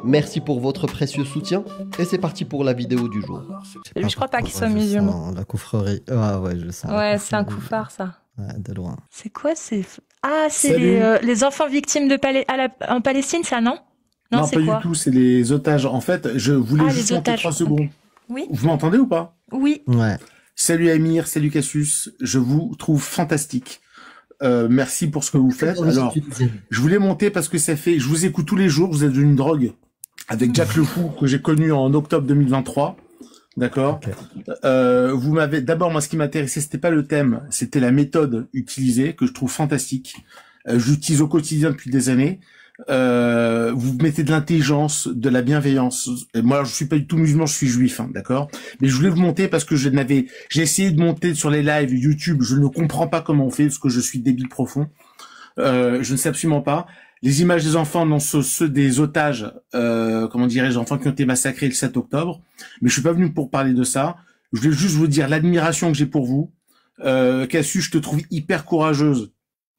Merci pour votre précieux soutien et c'est parti pour la vidéo du jour. Je crois pas qu'il soit Je musulman. sens la coufrerie. Ah ouais, je sens. Ouais, c'est un couffard, ça. Ouais, de loin. C'est quoi ces... Ah, c'est Salut. les enfants victimes de en Palestine, ça, non? Non, Non, c'est pas quoi? du tout, c'est les otages. En fait, je voulais Ah, juste les monter otages. 3 secondes. Oui, Vous m'entendez ou pas? oui. Ouais. Salut Amir, salut Cassius, je vous trouve fantastique. Merci pour ce que vous faites. Alors, je voulais monter parce que ça fait... Je vous écoute tous les jours, vous êtes une drogue. Avec Jack Le Fou, que j'ai connu en octobre 2023. D'accord. Ok. Vous m'avez... D'abord, moi, ce qui m'intéressait, c'était pas le thème, c'était la méthode utilisée, que je trouve fantastique. J'utilise au quotidien depuis des années. Vous mettez de l'intelligence, de la bienveillance. Et moi, je suis pas du tout musulman, je suis juif, hein, d'accord. Mais je voulais vous monter parce que j'ai essayé de monter sur les lives YouTube. Je ne comprends pas comment on fait parce que je suis débile profond. Je ne sais absolument pas. Les images des enfants, non, ceux des otages, comment dirais-je, enfants qui ont été massacrés le 7 octobre. Mais je suis pas venu pour parler de ça. Je voulais juste vous dire l'admiration que j'ai pour vous. Cassius, je te trouve hyper courageuse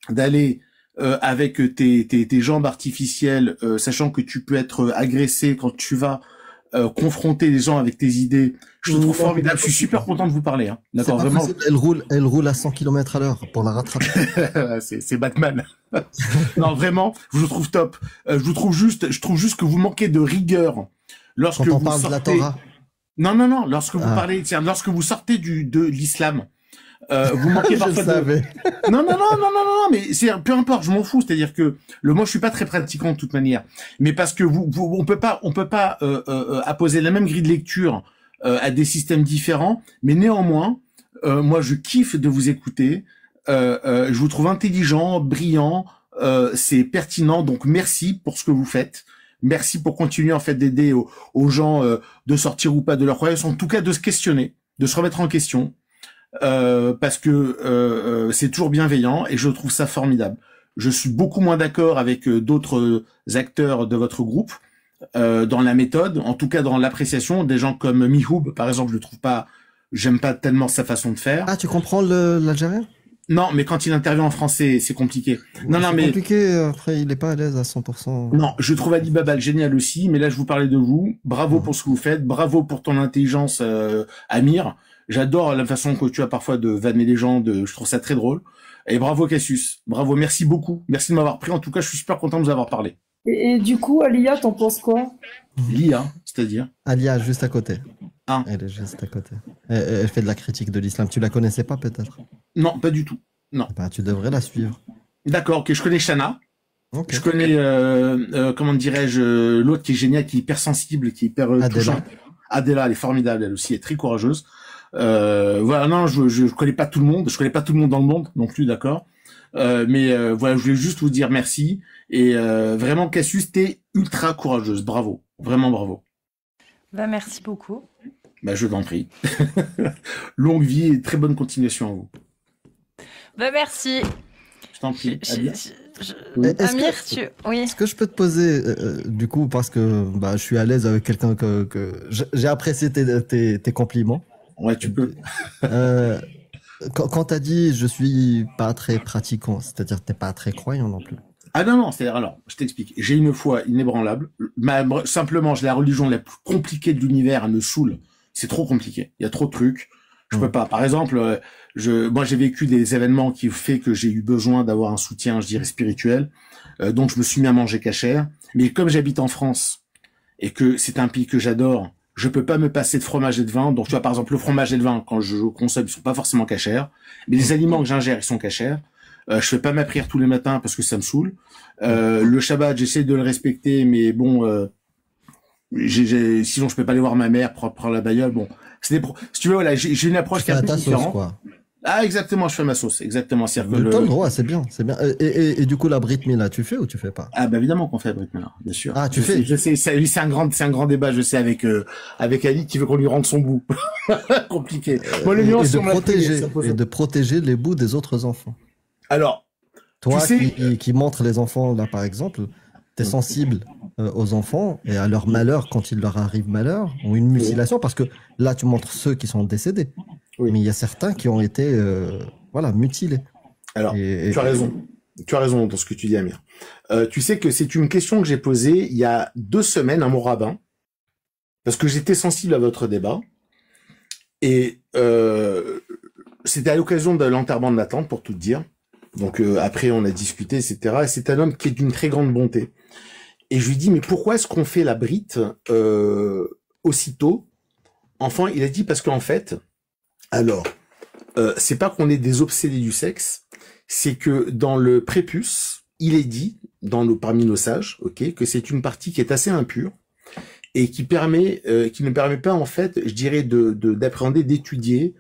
d'aller avec tes jambes artificielles, sachant que tu peux être agressé quand tu vas confronter les gens avec tes idées. Je te trouve formidable. Je suis super content de vous parler. Hein. D'accord, vraiment. Elle roule à 100 km/h pour la rattraper. c'est Batman. Non, vraiment, je vous trouve top. Je trouve juste que vous manquez de rigueur lorsque Quand on vous parle de la sortez. Torah. Non, lorsque vous parlez, tiens, lorsque vous sortez de l'islam. Vous manquez Je parfois savais. Non, mais c'est peu importe, je m'en fous. C'est-à-dire que moi, je suis pas très pratiquant de toute manière, mais parce que on peut pas apposer la même grille de lecture à des systèmes différents, mais néanmoins, moi, je kiffe de vous écouter. Je vous trouve intelligent, brillant, c'est pertinent, donc merci pour ce que vous faites. Merci pour continuer en fait d'aider aux gens de sortir ou pas de leur croyance, en tout cas de se questionner, de se remettre en question. Parce que c'est toujours bienveillant et je trouve ça formidable. Je suis beaucoup moins d'accord avec d'autres acteurs de votre groupe dans la méthode, en tout cas dans l'appréciation. Des gens comme Mihoub, par exemple, j'aime pas tellement sa façon de faire. Ah, tu comprends l'algérien? Non, mais quand il intervient en français, c'est compliqué. Non, C'est mais compliqué, après, il est pas à l'aise à 100%. non, je trouve Ali Babal génial aussi, mais là je vous parlais de vous. Bravo pour ce que vous faites, bravo pour ton intelligence, Amir. J'adore la façon que tu as parfois de vanner les gens, je trouve ça très drôle. Et bravo Cassius, bravo, merci beaucoup, merci de m'avoir pris. En tout cas, je suis super content de vous avoir parlé. Et du coup, Alia, t'en penses quoi? L'IA, c'est-à-dire Alia, juste à côté. Ah. Elle est juste à côté. Elle fait de la critique de l'islam. Tu la connaissais pas, peut-être? Non, pas du tout. Non. Bah, tu devrais la suivre. D'accord, ok, je connais Shana. Ok. Je connais, comment dirais-je, l'autre qui est génial, qui est hyper sensible, qui est hyper touchant. Adela, elle est formidable, elle aussi, elle est très courageuse. Voilà, non, je connais pas tout le monde, je connais pas tout le monde dans le monde non plus, d'accord. Mais voilà, je voulais juste vous dire merci et vraiment Cassius, t'es ultra courageuse, bravo, vraiment bravo. Bah, merci beaucoup. Bah je t'en prie. Longue vie et très bonne continuation à vous. Bah, merci. Je t'en prie. Amir, oui. Est-ce que je peux te poser, du coup, parce que bah, je suis à l'aise avec quelqu'un que j'ai apprécié tes compliments. Ouais, tu peux. Quand t'as dit je suis pas très pratiquant, c'est-à-dire t'es pas très croyant non plus. Ah non, c'est-à-dire, alors, je t'explique. J'ai une foi inébranlable. Simplement, j'ai la religion la plus compliquée de l'univers, elle me saoule. C'est trop compliqué. Il y a trop de trucs. Je peux pas. Par exemple, moi, j'ai vécu des événements qui ont fait que j'ai eu besoin d'avoir un soutien, je dirais, spirituel. Donc, je me suis mis à manger cachère. Mais comme j'habite en France et que c'est un pays que j'adore, je peux pas me passer de fromage et de vin. Donc, tu vois, par exemple, le fromage et le vin, quand je consomme, ils sont pas forcément cachères. Mais les aliments que j'ingère, ils sont cachères. Je fais pas ma prière tous les matins parce que ça me saoule. Le Shabbat, j'essaie de le respecter, mais bon, sinon je peux pas aller voir ma mère, prendre la bagnole. Bon, si tu veux, voilà, j'ai une approche qui est un peu différente. Quoi. Ah, exactement, je fais ma sauce, exactement. T'as le droit, c'est bien, c'est bien. Et du coup, la Brit Mila, tu fais ou tu fais pas? Ah, bah évidemment qu'on fait la Brit Mila, bien sûr. Ah, tu fais? Je sais, c'est un grand débat, je sais, avec Ali qui veut qu'on lui rende son bout. Compliqué. Moi, le nuance, et de protéger les bouts des autres enfants. Alors, toi qui montre les enfants là, par exemple, t'es sensible aux enfants et à leur malheur quand il leur arrive malheur ou une mutilation, parce que là, tu montres ceux qui sont décédés. Oui. Mais il y a certains qui ont été mutilés. Alors, tu as raison. Tu as raison dans ce que tu dis, Amir. Tu sais que c'est une question que j'ai posée il y a 2 semaines à mon rabbin, parce que j'étais sensible à votre débat. Et c'était à l'occasion de l'enterrement de ma tante, pour tout te dire. Donc après, on a discuté, etc. Et c'est un homme qui est d'une très grande bonté. Et je lui dis, mais pourquoi est-ce qu'on fait la brite aussitôt? Enfin, il a dit, parce qu'en fait, alors, c'est pas qu'on est des obsédés du sexe, c'est que dans le prépuce, il est dit, parmi nos sages, ok, que c'est une partie qui est assez impure et qui ne permet pas, en fait, je dirais, d'appréhender, d'étudier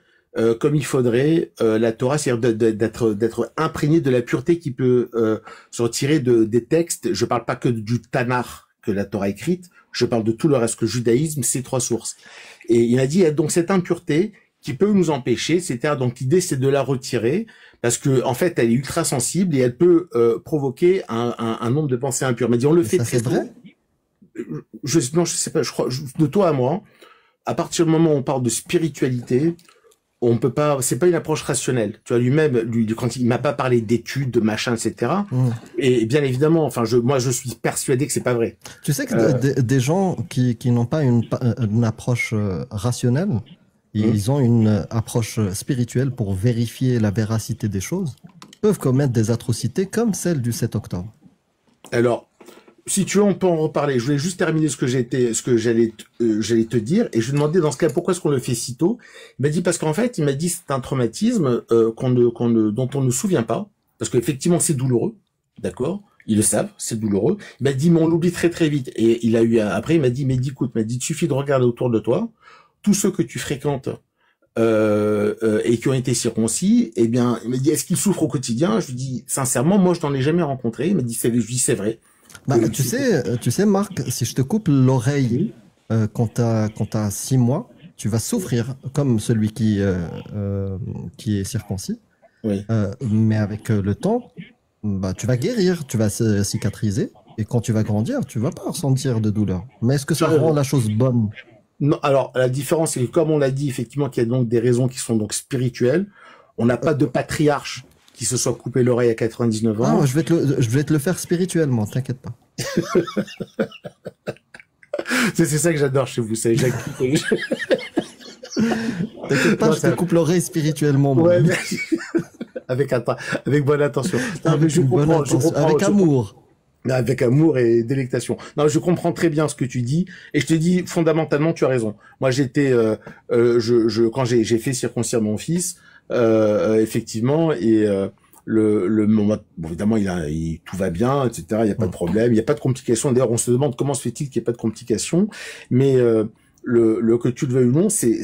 comme il faudrait la Torah, c'est-à-dire d'être imprégné de la pureté qui peut se retirer des textes. Je parle pas que du Tanakh que la Torah écrite, je parle de tout le reste, que le judaïsme, c'est 3 sources. Et il a dit, il y a donc cette impureté qui peut nous empêcher, c'est-à-dire, donc l'idée c'est de la retirer, parce que en fait elle est ultra sensible et elle peut provoquer un nombre de pensées impures. Mais dit, on le fait très tôt. Non, je sais pas, je crois, de toi à moi, à partir du moment où on parle de spiritualité, on peut pas, c'est pas une approche rationnelle. Tu vois, lui-même, quand il m'a pas parlé d'études, de machin, etc. Et bien évidemment, enfin, moi, je suis persuadé que c'est pas vrai. Tu sais que des gens qui n'ont pas une approche rationnelle, ils ont une approche spirituelle pour vérifier la véracité des choses, peuvent commettre des atrocités comme celle du 7 octobre. Alors, si tu veux, on peut en reparler. Je voulais juste terminer ce que j'allais te dire, et je lui demandais dans ce cas pourquoi est-ce qu'on le fait si tôt. Il m'a dit parce qu'en fait, il m'a dit c'est un traumatisme dont on ne se souvient pas, parce qu'effectivement c'est douloureux, d'accord. Ils le savent, c'est douloureux. Il m'a dit mais on l'oublie très très vite. Et il a eu après il m'a dit écoute, il suffit de regarder autour de toi tous ceux que tu fréquentes et qui ont été circoncis. Eh bien, il m'a dit est-ce qu'ils souffrent au quotidien? Je lui dis sincèrement, moi je n'en ai jamais rencontré. Il m'a dit c'est vrai. Tu sais, Marc, si je te coupe l'oreille quand t'as 6 mois, tu vas souffrir comme celui qui est circoncis. Oui. Mais avec le temps, tu vas guérir, tu vas cicatriser, et quand tu vas grandir, tu vas pas ressentir de douleur. Mais est-ce que ça rend la chose bonne? Non. Alors la différence, c'est que comme on l'a dit, effectivement, qu'il y a donc des raisons qui sont donc spirituelles. On n'a pas de patriarche qui se soit coupé l'oreille à 99 ans. Ah, je vais te le faire spirituellement, t'inquiète pas. c'est ça que j'adore chez vous, c'est Jacques. T'inquiète pas, je te coupe l'oreille spirituellement. Ouais, avec bonne attention. Non, mais je comprends, avec amour. Avec amour et délectation. Non, je comprends très bien ce que tu dis, et je te dis fondamentalement, tu as raison. Moi, j'étais, quand j'ai fait circoncire mon fils, effectivement, et bon, évidemment, tout va bien, etc. Il n'y a pas de problème, il n'y a pas de complications. D'ailleurs, on se demande comment se fait-il qu'il n'y ait pas de complications, mais le que tu le veuilles ou non, c'est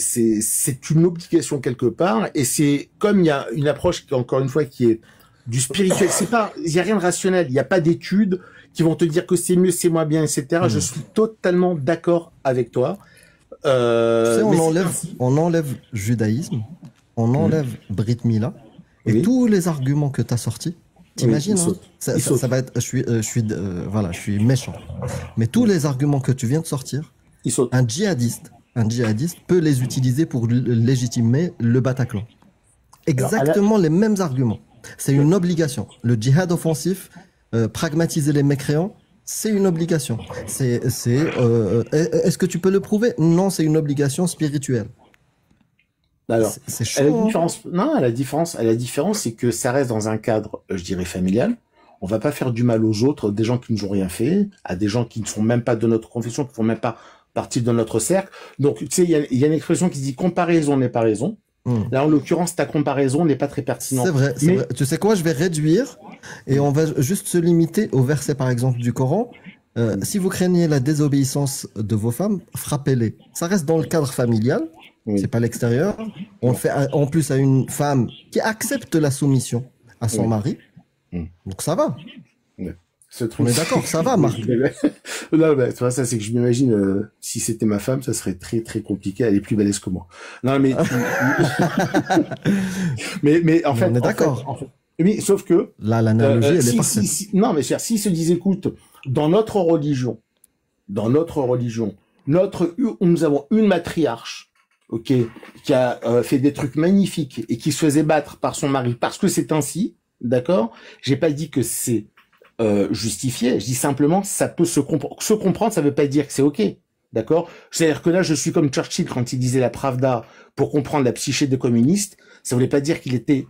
une obligation quelque part, et c'est comme il y a une approche encore une fois qui est du spirituel. Il y a rien de rationnel. Il n'y a pas d'études qui vont te dire que c'est mieux, c'est moins bien, etc. Je suis totalement d'accord avec toi. Tu sais, on enlève judaïsme, on enlève Brit Mila, et tous les arguments que tu as sortis, t'imagines, ça va être, je suis méchant, mais tous les arguments que tu viens de sortir, un djihadiste peut les utiliser pour légitimer le Bataclan. Exactement les mêmes arguments. C'est une obligation. Le djihad offensif, pragmatiser les mécréants, c'est une obligation. Est-ce que tu peux le prouver? Non, c'est une obligation spirituelle. Alors, c'est chaud. La différence, c'est que ça reste dans un cadre, je dirais, familial. On va pas faire du mal aux autres, des gens qui ne nous ont rien fait, à des gens qui ne sont même pas de notre confession, qui ne font même pas partie de notre cercle. Donc, tu sais, il y a une expression qui dit comparaison n'est pas raison. Là, en l'occurrence, ta comparaison n'est pas très pertinente. C'est vrai. Tu sais quoi, je vais réduire et on va juste se limiter au verset, par exemple, du Coran. Si vous craignez la désobéissance de vos femmes, frappez-les. Ça reste dans le cadre familial. C'est pas l'extérieur. On le fait en plus à une femme qui accepte la soumission à son mari. Donc ça va. On est d'accord, ça va, Marc. Non, mais ça, c'est que je m'imagine, si c'était ma femme, ça serait très, très compliqué. Elle est plus balèze que moi. Non, mais, mais en fait. On est d'accord. Mais, sauf que. Là, l'analogie, elle est parfaite. Non, mais s'ils se disent, écoute, dans notre religion, nous avons une matriarche, ok, qui a fait des trucs magnifiques et qui se faisait battre par son mari parce que c'est ainsi. d'accord? J'ai pas dit que c'est justifié. Je dis simplement ça peut se comprendre. Se comprendre, ça veut pas dire que c'est ok, d'accord? C'est-à-dire que là, je suis comme Churchill quand il disait la Pravda pour comprendre la psyché des communistes. Ça voulait pas dire qu'il était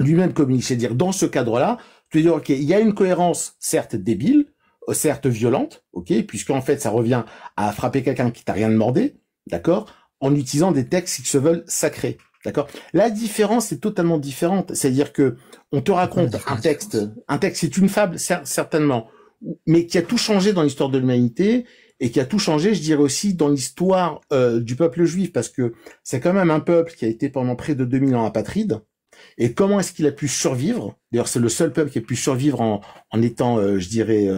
lui-même communiste. C'est-à-dire dans ce cadre-là, tu veux dire ok, il y a une cohérence certes débile, certes violente, ok, puisqu'en fait ça revient à frapper quelqu'un qui t'a rien demandé, d'accord, en utilisant des textes qui se veulent sacrés, d'accord. La différence est totalement différente, c'est-à-dire que on te raconte un texte c'est une fable certainement, mais qui a tout changé dans l'histoire de l'humanité et qui a tout changé, je dirais aussi dans l'histoire du peuple juif, parce que c'est quand même un peuple qui a été pendant près de 2000 ans apatride. Et comment est-ce qu'il a pu survivre? D'ailleurs, c'est le seul peuple qui a pu survivre en étant, je dirais,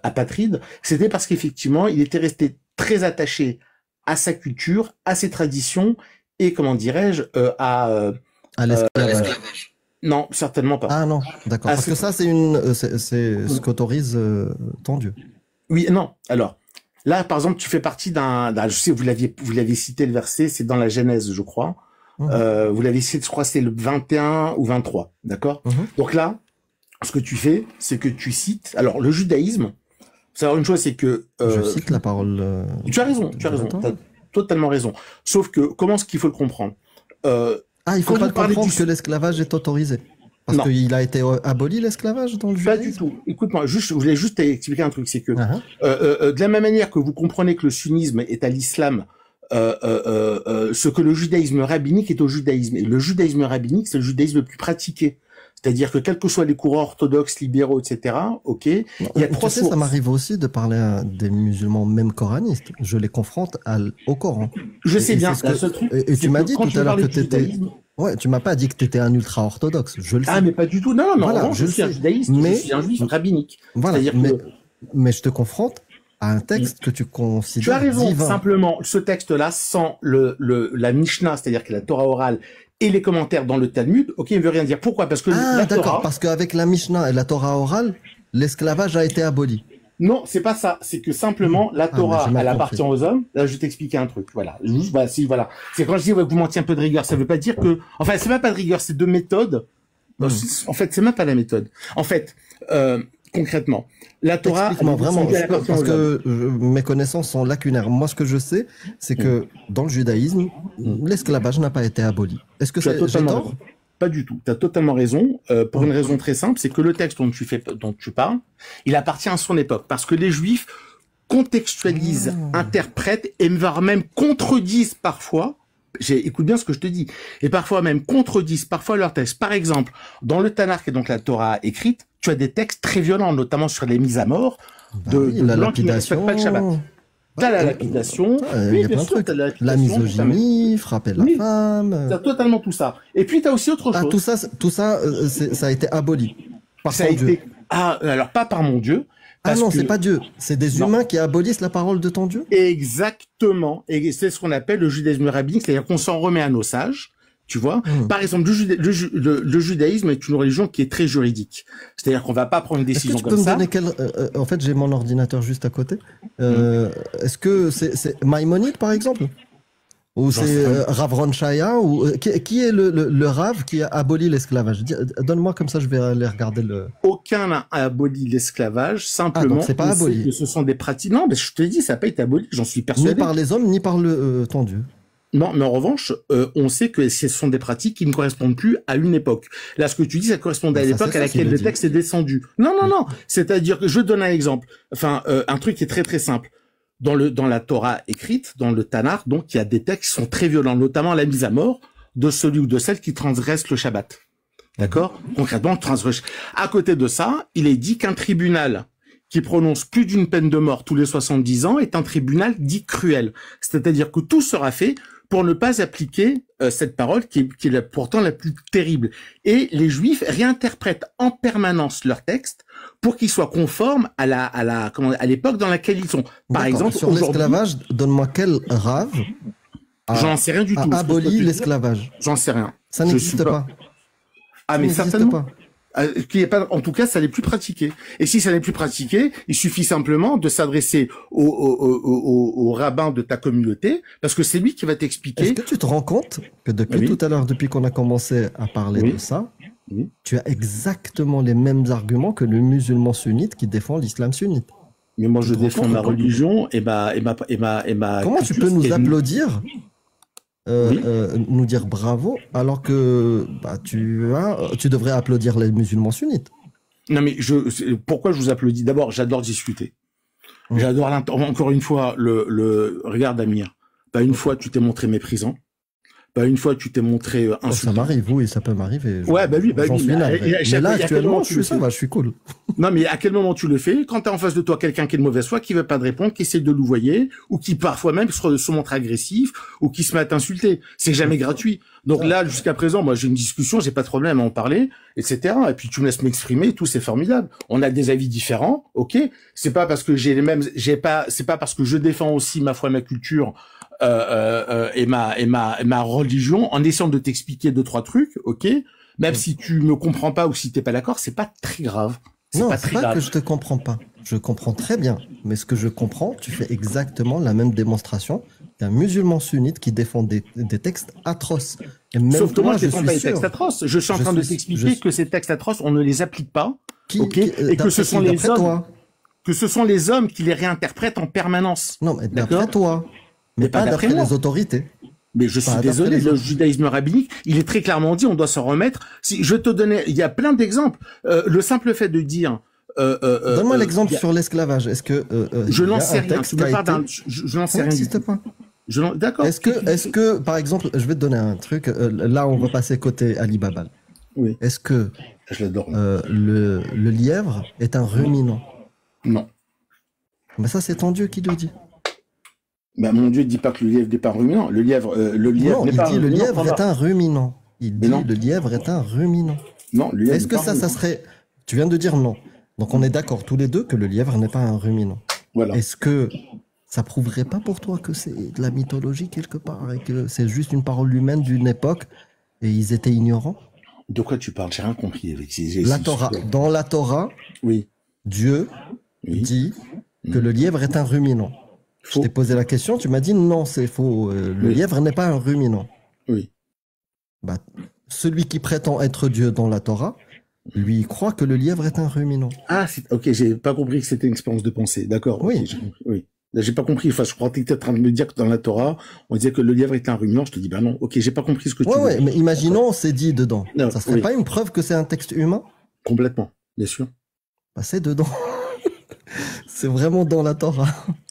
apatride. C'était parce qu'effectivement, il était resté très attaché à sa culture, à ses traditions et, comment dirais-je, à l'esclavage. Non, certainement pas. Ah non, d'accord. Parce que ça, c'est ce qu'autorise ton Dieu. Oui, non. Alors, là, par exemple, tu fais partie je sais, vous l'aviez cité le verset, c'est dans la Genèse, je crois. Vous l'avez cité, je crois, c'est le 21 ou 23, d'accord? Donc là, ce que tu fais, c'est que tu cites. Alors, le judaïsme, savoir une chose, c'est que je cite la parole. Tu as raison, t'as totalement raison. Sauf que comment est-ce qu'il faut le comprendre? Il faut pas le comprendre que l'esclavage est autorisé. Parce qu'il a été aboli l'esclavage dans le judaïsme. Pas du tout. Écoute-moi, je voulais juste t'expliquer un truc, c'est que de la même manière que vous comprenez que le sunnisme est à l'islam. Ce que le judaïsme rabbinique est au judaïsme. Et le judaïsme rabbinique, c'est le judaïsme le plus pratiqué. C'est-à-dire que quels que soient les courants orthodoxes, libéraux, etc., ok, il y a trois sources. Ça m'arrive aussi de parler à des musulmans, même coranistes. Je les confronte au Coran. Je sais bien. Et tu m'as dit tout à l'heure que t'étais... Ouais, tu m'as pas dit que t'étais un ultra-orthodoxe. Je le sais. Ah, mais pas du tout. Non, voilà, je suis un judaïste, je suis un juif rabbinique. Voilà, mais je te confronte à un texte que tu considères Tu as raison, divin. Simplement, ce texte-là, sans la Mishnah, c'est-à-dire que la Torah orale, et les commentaires dans le Talmud, ok, il veut rien dire. Pourquoi? Parce que la Torah... parce qu'avec la Mishnah et la Torah orale, l'esclavage a été aboli. Non, c'est pas ça. C'est que simplement, la Torah, elle appartient aux hommes. Là, je vais t'expliquer un truc. Voilà. Juste, voilà. C'est quand je dis, que vous manquez un peu de rigueur, ça veut pas dire que, enfin, c'est même pas de rigueur, c'est de méthode. En fait, c'est même pas la méthode. En fait, concrètement, la Torah... Explique-moi vraiment, parce que mes connaissances sont lacunaires. Moi, ce que je sais, c'est que dans le judaïsme, l'esclavage n'a pas été aboli. Est-ce que c'est tort? Pas du tout. Tu as totalement raison. Pour une raison très simple, c'est que le texte dont tu parles, il appartient à son époque. Parce que les Juifs contextualisent, interprètent et voire même contredisent parfois. Écoute bien ce que je te dis. Et parfois même contredisent parfois leurs textes. Par exemple, dans le Tanakh et donc la Torah écrite, tu as des textes très violents, notamment sur les mises à mort de gens qui ne respectent pas le Shabbat. T'as la lapidation, oui, bien sûr, la misogynie, frapper la femme. T'as totalement tout ça. Et puis t'as aussi autre chose. Tout ça, ça a été aboli. Par son Dieu. Alors pas par mon Dieu. C'est pas Dieu. C'est des humains qui abolissent la parole de ton Dieu. Exactement. Et c'est ce qu'on appelle le judaïsme rabbinique, c'est-à-dire qu'on s'en remet à nos sages. Tu vois, par exemple, le judaïsme est une religion qui est très juridique. C'est-à-dire qu'on va pas prendre une décision comme ça. En fait, j'ai mon ordinateur juste à côté. Est-ce que c'est Maïmonide, par exemple? Ou c'est Rav Ron Shaya? Ou qui est le Rav qui a aboli l'esclavage? Donne-moi, comme ça je vais aller regarder le... Aucun n'a aboli l'esclavage, simplement... donc c'est pas aboli. Que ce sont des pratiques... Non, mais je te dis, ça n'a pas été aboli, j'en suis persuadé. Ni par les hommes, ni par ton Dieu. Non, mais en revanche, on sait que ce sont des pratiques qui ne correspondent plus à une époque. Là, ce que tu dis, ça correspondait à l'époque à laquelle le texte est descendu. Non. C'est-à-dire que je donne un exemple. Enfin, un truc qui est très très simple. Dans la Torah écrite, dans le Tanakh, donc, il y a des textes qui sont très violents, notamment la mise à mort de celui ou de celle qui transgresse le Shabbat. D'accord? Concrètement, transgresse. À côté de ça, il est dit qu'un tribunal qui prononce plus d'une peine de mort tous les 70 ans est un tribunal dit cruel. C'est-à-dire que tout sera fait pour ne pas appliquer cette parole qui est pourtant la plus terrible. Et les Juifs réinterprètent en permanence leurs textes pour qu'ils soient conformes à l'époque dans laquelle ils sont. Par exemple, sur l'esclavage, donne-moi quel Rav j'en sais rien du tout. Abolit l'esclavage. J'en sais rien. Ça n'existe pas. Ah, mais certainement. En tout cas, ça n'est plus pratiqué. Et si ça n'est plus pratiqué, il suffit simplement de s'adresser au rabbin de ta communauté, parce que c'est lui qui va t'expliquer. Est-ce que tu te rends compte que depuis tout à l'heure, depuis qu'on a commencé à parler de ça, Oui. tu as exactement les mêmes arguments que le musulman sunnite qui défend l'islam sunnite. Mais moi, je Tu te rends défends compte ma ou pas? religion et ma Comment tu culture, peux nous c'est- applaudir, Oui. nous dire bravo, alors que tu devrais applaudir les musulmans sunnites? Non, mais pourquoi je vous applaudis? D'abord, j'adore discuter. J'adore encore une fois, regarde, Amir. Pas une fois, tu t'es montré méprisant. Pas une fois, tu t'es montré Ça insultant. m'arrive, oui, ça peut m'arriver. Ouais, bah oui, J'en suis mais navré. à Mais chaque là, fois, il y a actuellement, quel moment je tu suis le ça fais va, je suis cool. Non, mais à quel moment tu le fais? Quand t'as en face de toi quelqu'un qui est de mauvaise foi, qui veut pas te répondre, qui essaie de louvoyer, ou qui parfois même se montre agressif, ou qui se met à t'insulter. C'est jamais gratuit. Donc là, jusqu'à présent, moi, j'ai une discussion, j'ai pas de problème à en parler, etc. Et puis tu me laisses m'exprimer, tout, c'est formidable. On a des avis différents, ok? C'est pas parce que c'est pas parce que je défends aussi ma foi, ma culture, et ma religion, en essayant de t'expliquer 2-3 trucs, ok? Même si tu me comprends pas ou si t'es pas d'accord, c'est pas très grave. Non, pas c'est très pas grave. que je te comprends pas. Je comprends très bien. Mais ce que je comprends, tu fais exactement la même démonstration qu'un musulman sunnite qui défend des textes atroces. Et même Sauf que moi, je je défends suis pas les sûr. textes atroces. Je suis en train de t'expliquer que ces textes atroces, on ne les applique pas. Ok. Et que d'après ce sont qui, les d'après hommes, toi. que ce sont les hommes qui les réinterprètent en permanence. Non, mais d'après D'accord. toi. Mais Mais pas pas d'après d'après moi. les autorités. Mais je suis Pas désolé, d'après les le autres. judaïsme rabbinique, il est très clairement dit, on doit s'en remettre. Si je te donnais, il y a plein d'exemples. Le simple fait de dire, Donne-moi l'exemple il y a- sur l'esclavage. Est-ce que je il y n'en a sais un rien. texte Tu qui me a parles été- d'un, je n'en sais Ça rien du n'existe tout. pas. D'accord. Est-ce que, par exemple, je vais te donner un truc. Là, on va passer côté Alibaba. Oui, Est-ce que je l'adore. le lièvre est un ruminant? Non. Mais ça, c'est ton Dieu qui le dit. Bah, mon Dieu, dit pas que le lièvre n'est pas un ruminant. Le lièvre Non, n'est il pas dit un le ruminant, lièvre est un ruminant. Il Mais dit non. le lièvre est un ruminant. Non, le lièvre Est-ce n'est que pas un ça ruminant. serait... Tu viens de dire non. Donc on est d'accord tous les deux que le lièvre n'est pas un ruminant. Voilà. Est-ce que ça prouverait pas pour toi que c'est de la mythologie quelque part et que c'est juste une parole humaine d'une époque et ils étaient ignorants? De quoi tu parles? J'ai rien compris avec La Torah. Dans la Torah, Oui. Dieu Oui. dit que le lièvre est un ruminant. Je Faux. t'ai posé la question, tu m'as dit non, c'est faux. Le Oui. lièvre n'est pas un ruminant. Oui. Bah, celui qui prétend être Dieu dans la Torah, lui croit que le lièvre est un ruminant. Ah, ok, j'ai pas compris que c'était une expérience de pensée. D'accord. Oui. ok, j'ai compris, oui. Là, j'ai pas compris. Enfin, je crois que tu étais en train de me dire que dans la Torah, on disait que le lièvre était un ruminant. Je te dis, bah non. Ok, j'ai pas compris ce que tu Ouais, veux ouais, dire. mais imaginons, c'est dit dedans. Non, Ça serait oui. pas une preuve que c'est un texte humain? Complètement. Bien sûr. Bah, c'est dedans. C'est vraiment dans la Torah.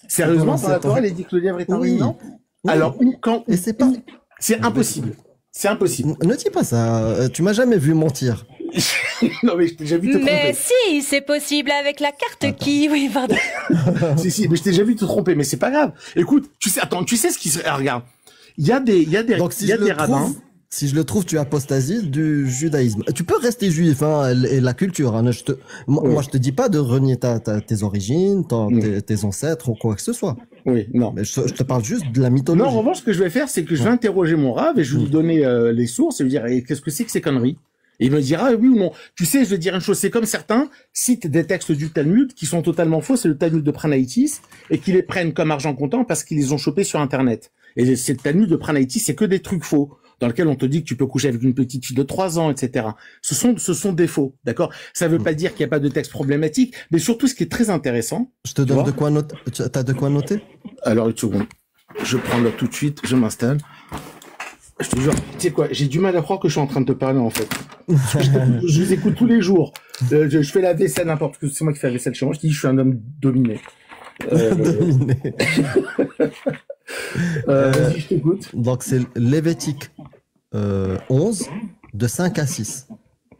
Sérieusement, Dans dans la la Torah, Torah. elle dit que le lièvre est un Oui. ruminant? Oui. Alors, où, quand, Et c'est pas. c'est impossible. C'est impossible. Ne dis pas ça. Tu m'as jamais vu mentir. Non, mais je t'ai déjà vu te Mais tromper. si, c'est possible avec la carte qui. Oui, pardon. Si, mais je t'ai déjà vu te tromper, mais c'est pas grave. Écoute, tu sais ce qui serait, regarde. Il y a des Donc si il y a je des le rabbins. trouve, si je le trouve, tu apostasies du judaïsme. Tu peux rester juif hein, et la culture. Hein. Moi, je te dis pas de renier tes origines, tes ancêtres ou quoi que ce soit. Oui, non. Mais je te parle juste de la mythologie. Non, en revanche, ce que je vais faire, c'est que je vais interroger mon rave et je vais lui donner les sources et lui dire eh, qu'est-ce que c'est que ces conneries. Et il me dira oui ou non. Tu sais, je vais dire une chose, c'est comme certains citent des textes du Talmud qui sont totalement faux, c'est le Talmud de Pranaïtis, et qui les prennent comme argent comptant parce qu'ils les ont chopés sur Internet. Et c'est le Talmud de Pranaïtis, c'est que des trucs faux, dans lequel on te dit que tu peux coucher avec une petite fille de 3 ans, etc. Ce sont des faux, d'accord? Ça veut pas dire qu'il n'y a pas de texte problématique, mais surtout ce qui est très intéressant. Je te donne vois de quoi noter. T'as de quoi noter? Alors, une seconde. Je prends là tout de suite, je m'installe. Je te jure, tu sais quoi, j'ai du mal à croire que je suis en train de te parler, en fait. Je vous écoute tous les jours. Je fais la vaisselle n'importe que c'est moi qui fais la vaisselle chez moi. Je dis, je suis un homme dominé. Dominé. Vas-y, je t'écoute. Donc c'est Lévitique 11, de 5 à 6.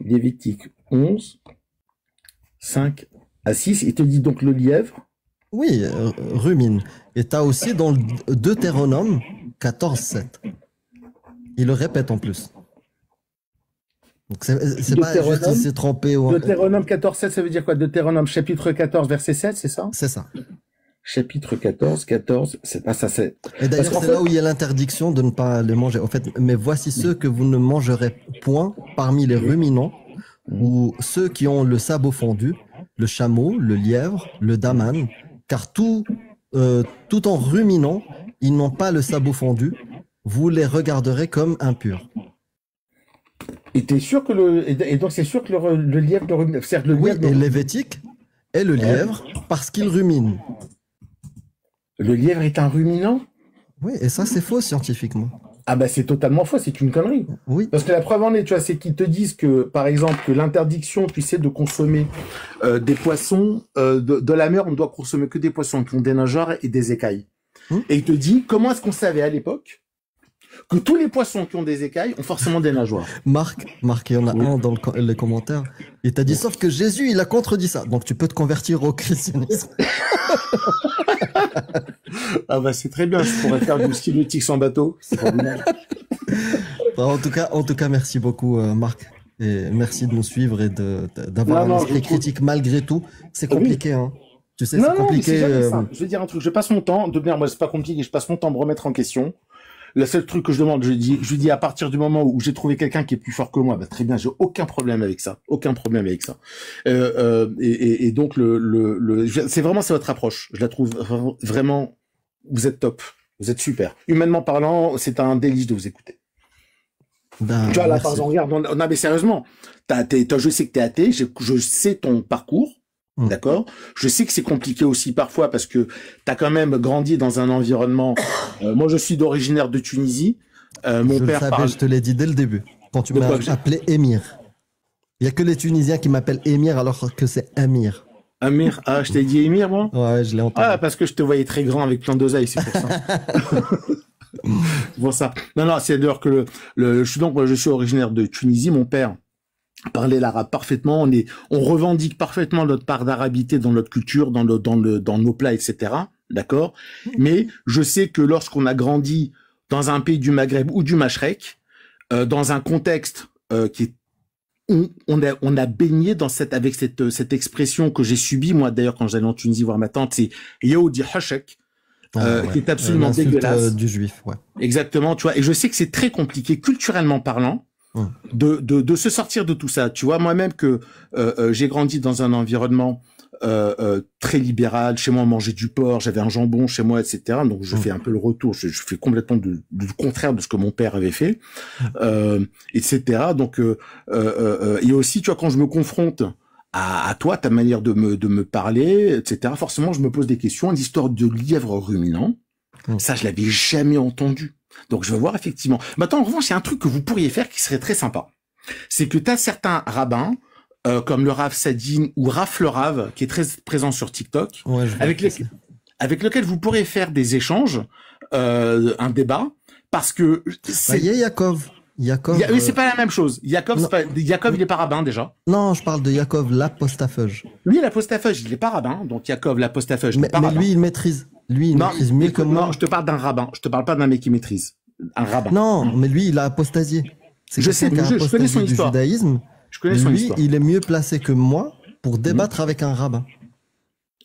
Lévitique 11, 5 à 6. Il te dit donc le lièvre. Oui, rumine. Et t'as aussi dans le Deutéronome 14, 7. Il le répète en plus. Donc c'est pas juste Deutéronome. il s'est trompé. Ou... Deutéronome 14, 7, ça veut dire quoi? Deutéronome chapitre 14, verset 7, c'est ça? C'est ça. Chapitre 14, c'est pas ça, c'est... Et d'ailleurs, Parce qu'en c'est fait- là où il y a l'interdiction de ne pas les manger. En fait, mais voici ceux que vous ne mangerez point parmi les ruminants, ou ceux qui ont le sabot fondu, le chameau, le lièvre, le daman, car tout en ruminant, ils n'ont pas le sabot fondu, vous les regarderez comme impurs. Et t'es sûr que et donc c'est sûr que le lièvre, c'est-à-dire que le Oui, lièvre, et l'hévétique est le lièvre parce qu'il rumine. le lièvre est un ruminant? Oui, et ça, c'est faux scientifiquement. Ah bah c'est totalement faux, c'est une connerie. Oui. Parce que la preuve en est, tu vois, c'est qu'ils te disent que, par exemple, que l'interdiction, tu sais, de consommer des poissons de la mer, on ne doit consommer que des poissons qui ont des nageoires et des écailles. Et il te dit, comment est-ce qu'on savait à l'époque que tous les poissons qui ont des écailles ont forcément des nageoires? Marc, il y en a un dans les commentaires. Il t'a dit, sauf que Jésus, il a contredit ça. Donc tu peux te convertir au christianisme. Ah bah c'est très bien, je pourrais faire du ski nautique sans bateau. C'est formidable. En tout cas, merci beaucoup, Marc. Et merci de nous suivre et d'avoir un esprit critique malgré tout. C'est compliqué, hein. Tu sais, c'est compliqué. Je vais dire un truc, je passe mon temps, moi c'est pas compliqué, je passe mon temps à me remettre en question. Le seul truc que je demande, je lui dis à partir du moment où j'ai trouvé quelqu'un qui est plus fort que moi, bah très bien, j'ai aucun problème avec ça, et donc c'est vraiment c'est votre approche, je la trouve vraiment, vous êtes top, vous êtes super. Humainement parlant, c'est un délice de vous écouter. Ben, tu vois là, par exemple, regarde, non mais sérieusement, je sais que t'es athée, je sais ton parcours. D'accord. Je sais que c'est compliqué aussi parfois parce que t'as quand même grandi dans un environnement. Moi, je suis d'originaire de Tunisie. Mon père savais, je te l'ai dit dès le début quand tu m'as appelé Émir. Il y a que les Tunisiens qui m'appellent Émir alors que c'est Amir. Amir, ah, je t'ai dit Émir, moi. Ouais, je l'ai entendu. Ah, parce que je te voyais très grand avec plein d'oseilles, c'est pour ça. C'est pour ça. Non, c'est d'ailleurs que je suis originaire de Tunisie. Mon père parlait l'arabe parfaitement, on revendique parfaitement notre part d'arabité dans notre culture, dans nos plats, etc. D'accord? Mais je sais que lorsqu'on a grandi dans un pays du Maghreb ou du Machrek, dans un contexte qui est on a baigné dans avec cette expression que j'ai subie, moi d'ailleurs quand j'allais en Tunisie voir ma tante, c'est Yaoudi Hachek, qui est absolument dégueulasse. Du juif, ouais. Exactement, tu vois. Et je sais que c'est très compliqué culturellement parlant. De se sortir de tout ça. Tu vois, moi-même que j'ai grandi dans un environnement très libéral. Chez moi, on mangeait du porc, j'avais un jambon chez moi, etc. Donc, je fais un peu le retour. Je fais complètement du contraire de ce que mon père avait fait, etc. Donc, et aussi, tu vois, quand je me confronte à toi, ta manière de me parler, etc. Forcément, je me pose des questions. L'histoire de lièvre ruminant, ça, je l'avais jamais entendu. Donc, je vais voir effectivement. Maintenant, en revanche, il y a un truc que vous pourriez faire qui serait très sympa. C'est que tu as certains rabbins, comme le Rav Sadine ou Raf le Rav, qui est très présent sur TikTok, avec lequel vous pourrez faire des échanges, un débat, parce que c'est Yaakov. Oui, c'est pas la même chose. Yaakov, il est pas rabbin déjà. Non, je parle de Yaakov l'apostapheuge. Lui, l'apostapheuge, il est pas rabbin, donc Yaakov l'apostapheuge. Mais lui, il maîtrise. Lui, il maîtrise mieux que moi. Non, je te parle d'un rabbin. Je te parle pas d'un mec qui maîtrise. Un rabbin. Non, mais lui, il a apostasié. Je sais, je connais son histoire. Judaïsme. Je connais son histoire. Lui, il est mieux placé que moi pour débattre avec un rabbin.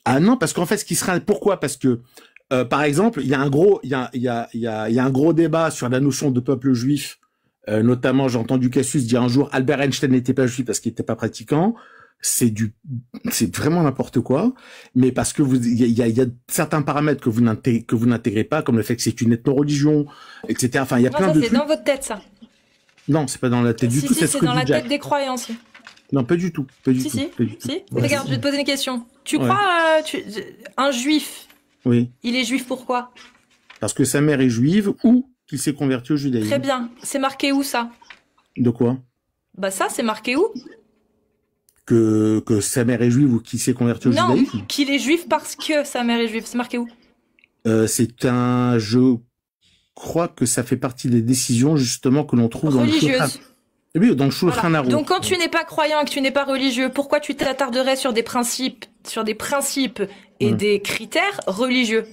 Ah non, parce qu'en fait, ce qui sera, pourquoi? Parce que, par exemple, il y a un gros débat sur la notion de peuple juif. Notamment, j'ai entendu Cassius dire un jour, Albert Einstein n'était pas juif parce qu'il n'était pas pratiquant. C'est vraiment n'importe quoi, mais parce que il y a certains paramètres que vous n'intégrez pas, comme le fait que c'est une ethno-religion, etc. Enfin, il y a plein de trucs. C'est dans votre tête, ça. Non, c'est pas dans la tête du tout. C'est dans la tête des croyances. Non, pas du tout. Si. Regarde, je vais te poser une question. Tu crois un juif? Oui. Il est juif pourquoi? Parce que sa mère est juive ou qu'il s'est converti au judaïsme. Très bien. C'est marqué où ça? De quoi? Bah ça, c'est marqué où? Que sa mère est juive ou qu'il s'est converti au judaïsme? Non, qu'il est juif parce que sa mère est juive. C'est marqué où? Je crois que ça fait partie des décisions justement que l'on trouve religieuses. Dans le Shulchan Aruch. Donc quand tu n'es pas croyant et que tu n'es pas religieux, pourquoi tu t'attarderais sur des principes et des critères religieux?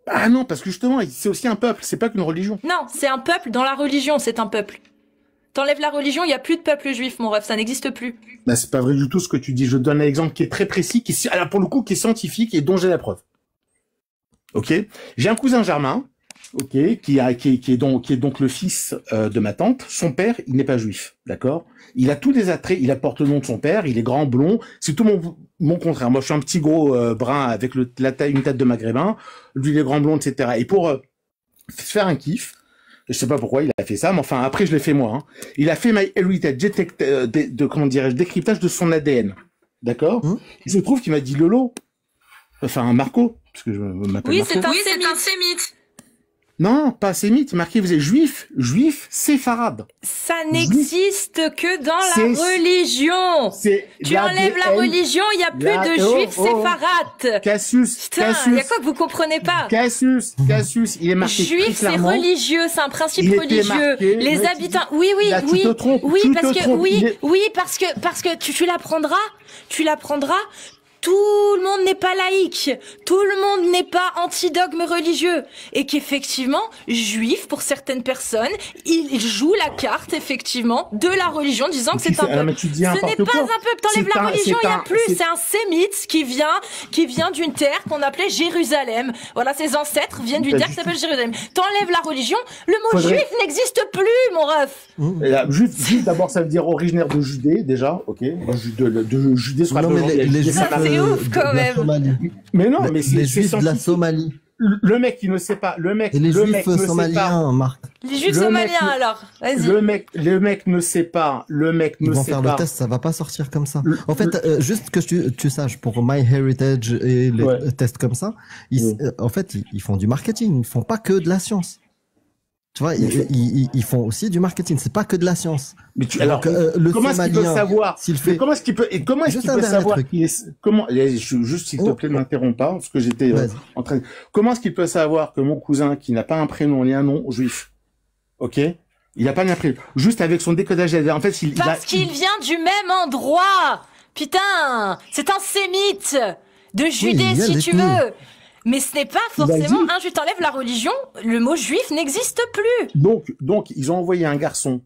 Ah non, parce que justement, c'est aussi un peuple, c'est pas qu'une religion. Non, c'est un peuple, dans la religion, c'est un peuple. T'enlèves la religion, il n'y a plus de peuple juif, mon ref, ça n'existe plus. Bah, c'est pas vrai du tout ce que tu dis. Je te donne un exemple qui est très précis, alors pour le coup, qui est scientifique et dont j'ai la preuve. Ok? J'ai un cousin germain, ok, qui est donc le fils de ma tante. Son père, il n'est pas juif, d'accord? Il a tous les attraits, il apporte le nom de son père, il est grand, blond, c'est tout mon contraire. Moi, je suis un petit gros brun avec une tête de maghrébin, lui il est grand, blond, etc. Et pour faire un kiff, Je sais pas pourquoi il a fait ça, mais enfin après je l'ai fait moi. Hein. Il a fait MyHeritage, comment dirais-je, décryptage de son ADN. D'accord. Il se trouve qu'il m'a dit Lolo, enfin Marco, parce que je m'appelle Marco. Oui, c'est un sémite. Non, pas sémite, il marqué, vous êtes juif séfarade. Ça n'existe que dans la religion. Tu enlèves la religion, il n'y a plus de juifs séfarades. Cassius, putain, il y a quoi que vous comprenez pas? Cassius, il est marqué juif, c'est religieux, c'est un principe religieux. Les habitants, oui, parce que tu l'apprendras. Tout le monde n'est pas laïque, tout le monde n'est pas anti-dogme religieux, et qu'effectivement, juif, pour certaines personnes, il joue la carte, effectivement, de la religion, disant que c'est un peuple. Ce n'est pas un peuple, t'enlèves la religion, il n'y a plus, c'est un sémite qui vient d'une terre qu'on appelait Jérusalem. Voilà, ses ancêtres viennent d'une terre qui s'appelle Jérusalem. T'enlèves la religion, le mot juif n'existe plus, mon ref. Juif, d'abord, ça veut dire originaire de Judée, déjà, ok, de Judée sur la c'est ouf quand même. Mais non, mais c'est les juifs de la Somalie. Le mec qui ne sait pas, et les juifs somaliens, Marc. Les juifs somaliens alors, vas-y. Le mec ne sait pas, Ils vont faire le test, ça va pas sortir comme ça. En fait, juste que tu saches, pour MyHeritage et les tests comme ça, en fait, ils font du marketing, ils font pas que de la science. Tu vois, ils font aussi du marketing, c'est pas que de la science. Mais comment est-ce qu'il peut savoir comment est-ce qu'il peut savoir qu'il est juste s'il te plaît ne m'interromps pas parce que j'étais en train comment est-ce qu'il peut savoir que mon cousin qui n'a pas un prénom ni un nom juif, OK, il a pas un prénom, juste avec son décodage en fait qu'il vient du même endroit. Putain, c'est un sémite de Judée si tu veux. Mais ce n'est pas forcément un juif. T'enlèves la religion, le mot juif n'existe plus. Donc, ils ont envoyé un garçon,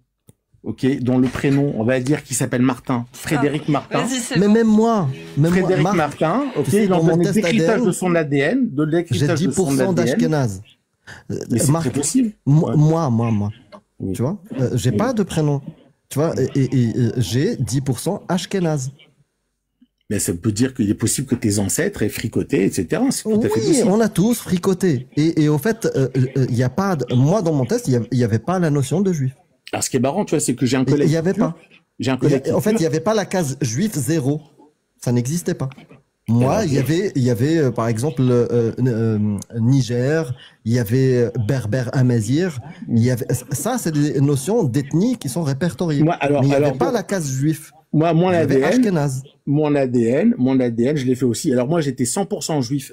ok, dont le prénom, on va dire, qui s'appelle Martin, Frédéric Martin. Mais même moi, Frédéric Martin, ok, il a envoyé le décryptage de son ADN, j'ai 10% d'Ashkenaz. Mais c'est très possible. Moi. Oui. Tu vois, j'ai pas de prénom. Tu vois, et j'ai 10% Ashkenaz. Mais ça peut dire qu'il est possible que tes ancêtres aient fricoté, etc. C'est tout à fait possible. On a tous fricoté. Et au fait, il y a pas, moi, dans mon test, il y avait pas la notion de juif. Alors, ce qui est marrant, tu vois, c'est que j'ai un collectif. Il y avait pas. J'ai un collectif. En fait, il y avait pas la case juif 0. Ça n'existait pas. Moi, il y avait, par exemple, Niger, il y avait Berbère Amazir, ça, c'est des notions d'ethnie qui sont répertoriées. Mais il n'y avait pas la case juif. Moi, mon ADN, je l'ai fait aussi. Alors moi, j'étais 100% juif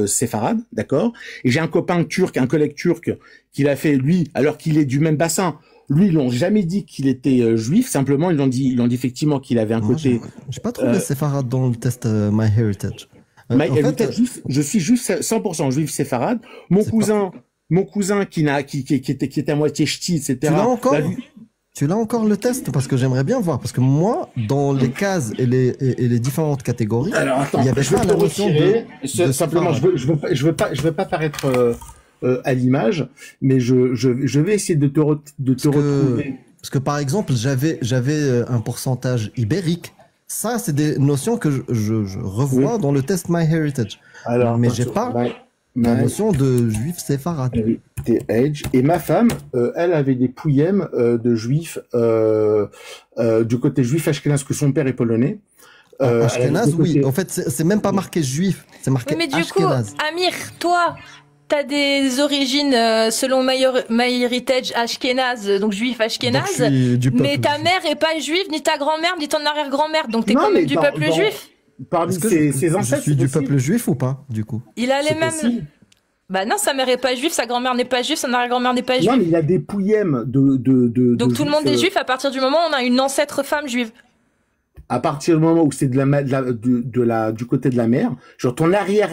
séfarade, d'accord. Et j'ai un copain turc, un collègue turc, qui l'a fait lui, alors qu'il est du même bassin. Lui, ils l'ont jamais dit qu'il était juif. Simplement, ils l'ont dit effectivement qu'il avait un côté. J'ai pas trouvé séfarade dans le test MyHeritage. MyHeritage, je suis juif 100% juif séfarade. Mon cousin qui était à moitié ch'ti, etc. Tu l'as encore le test parce que j'aimerais bien voir parce que moi dans les cases et les différentes catégories il y avait pas la notion de simplement je veux pas paraître à l'image mais je vais essayer de te retrouver parce que par exemple j'avais un pourcentage ibérique, ça c'est des notions que je revois dans le test MyHeritage. Alors mais j'ai pas la notion de juif séfarade. Et ma femme, elle avait des pouillèmes de juifs du côté juif ashkénaze, que son père est polonais. Ashkénaze, oui. En fait, c'est même pas marqué juif, c'est marqué mais du ashkénaze. coup, Amir, toi, t'as des origines selon MyHeritage ashkénaze, donc juif ashkénaze, mais ta mère est pas juive, ni ta grand-mère, ni ton arrière-grand-mère, donc t'es quand même du peuple juif. Parmi ses ancêtres, je suis du peuple juif ou pas, du coup? Il a les mêmes. Bah non, sa mère est pas juive, sa grand-mère n'est pas juive, son arrière-grand-mère n'est pas juive. Non, mais il a des pouillèmes de donc tout le monde est juif à partir du moment où on a une ancêtre femme juive. À partir du moment où c'est du côté de la mère, genre ton arrière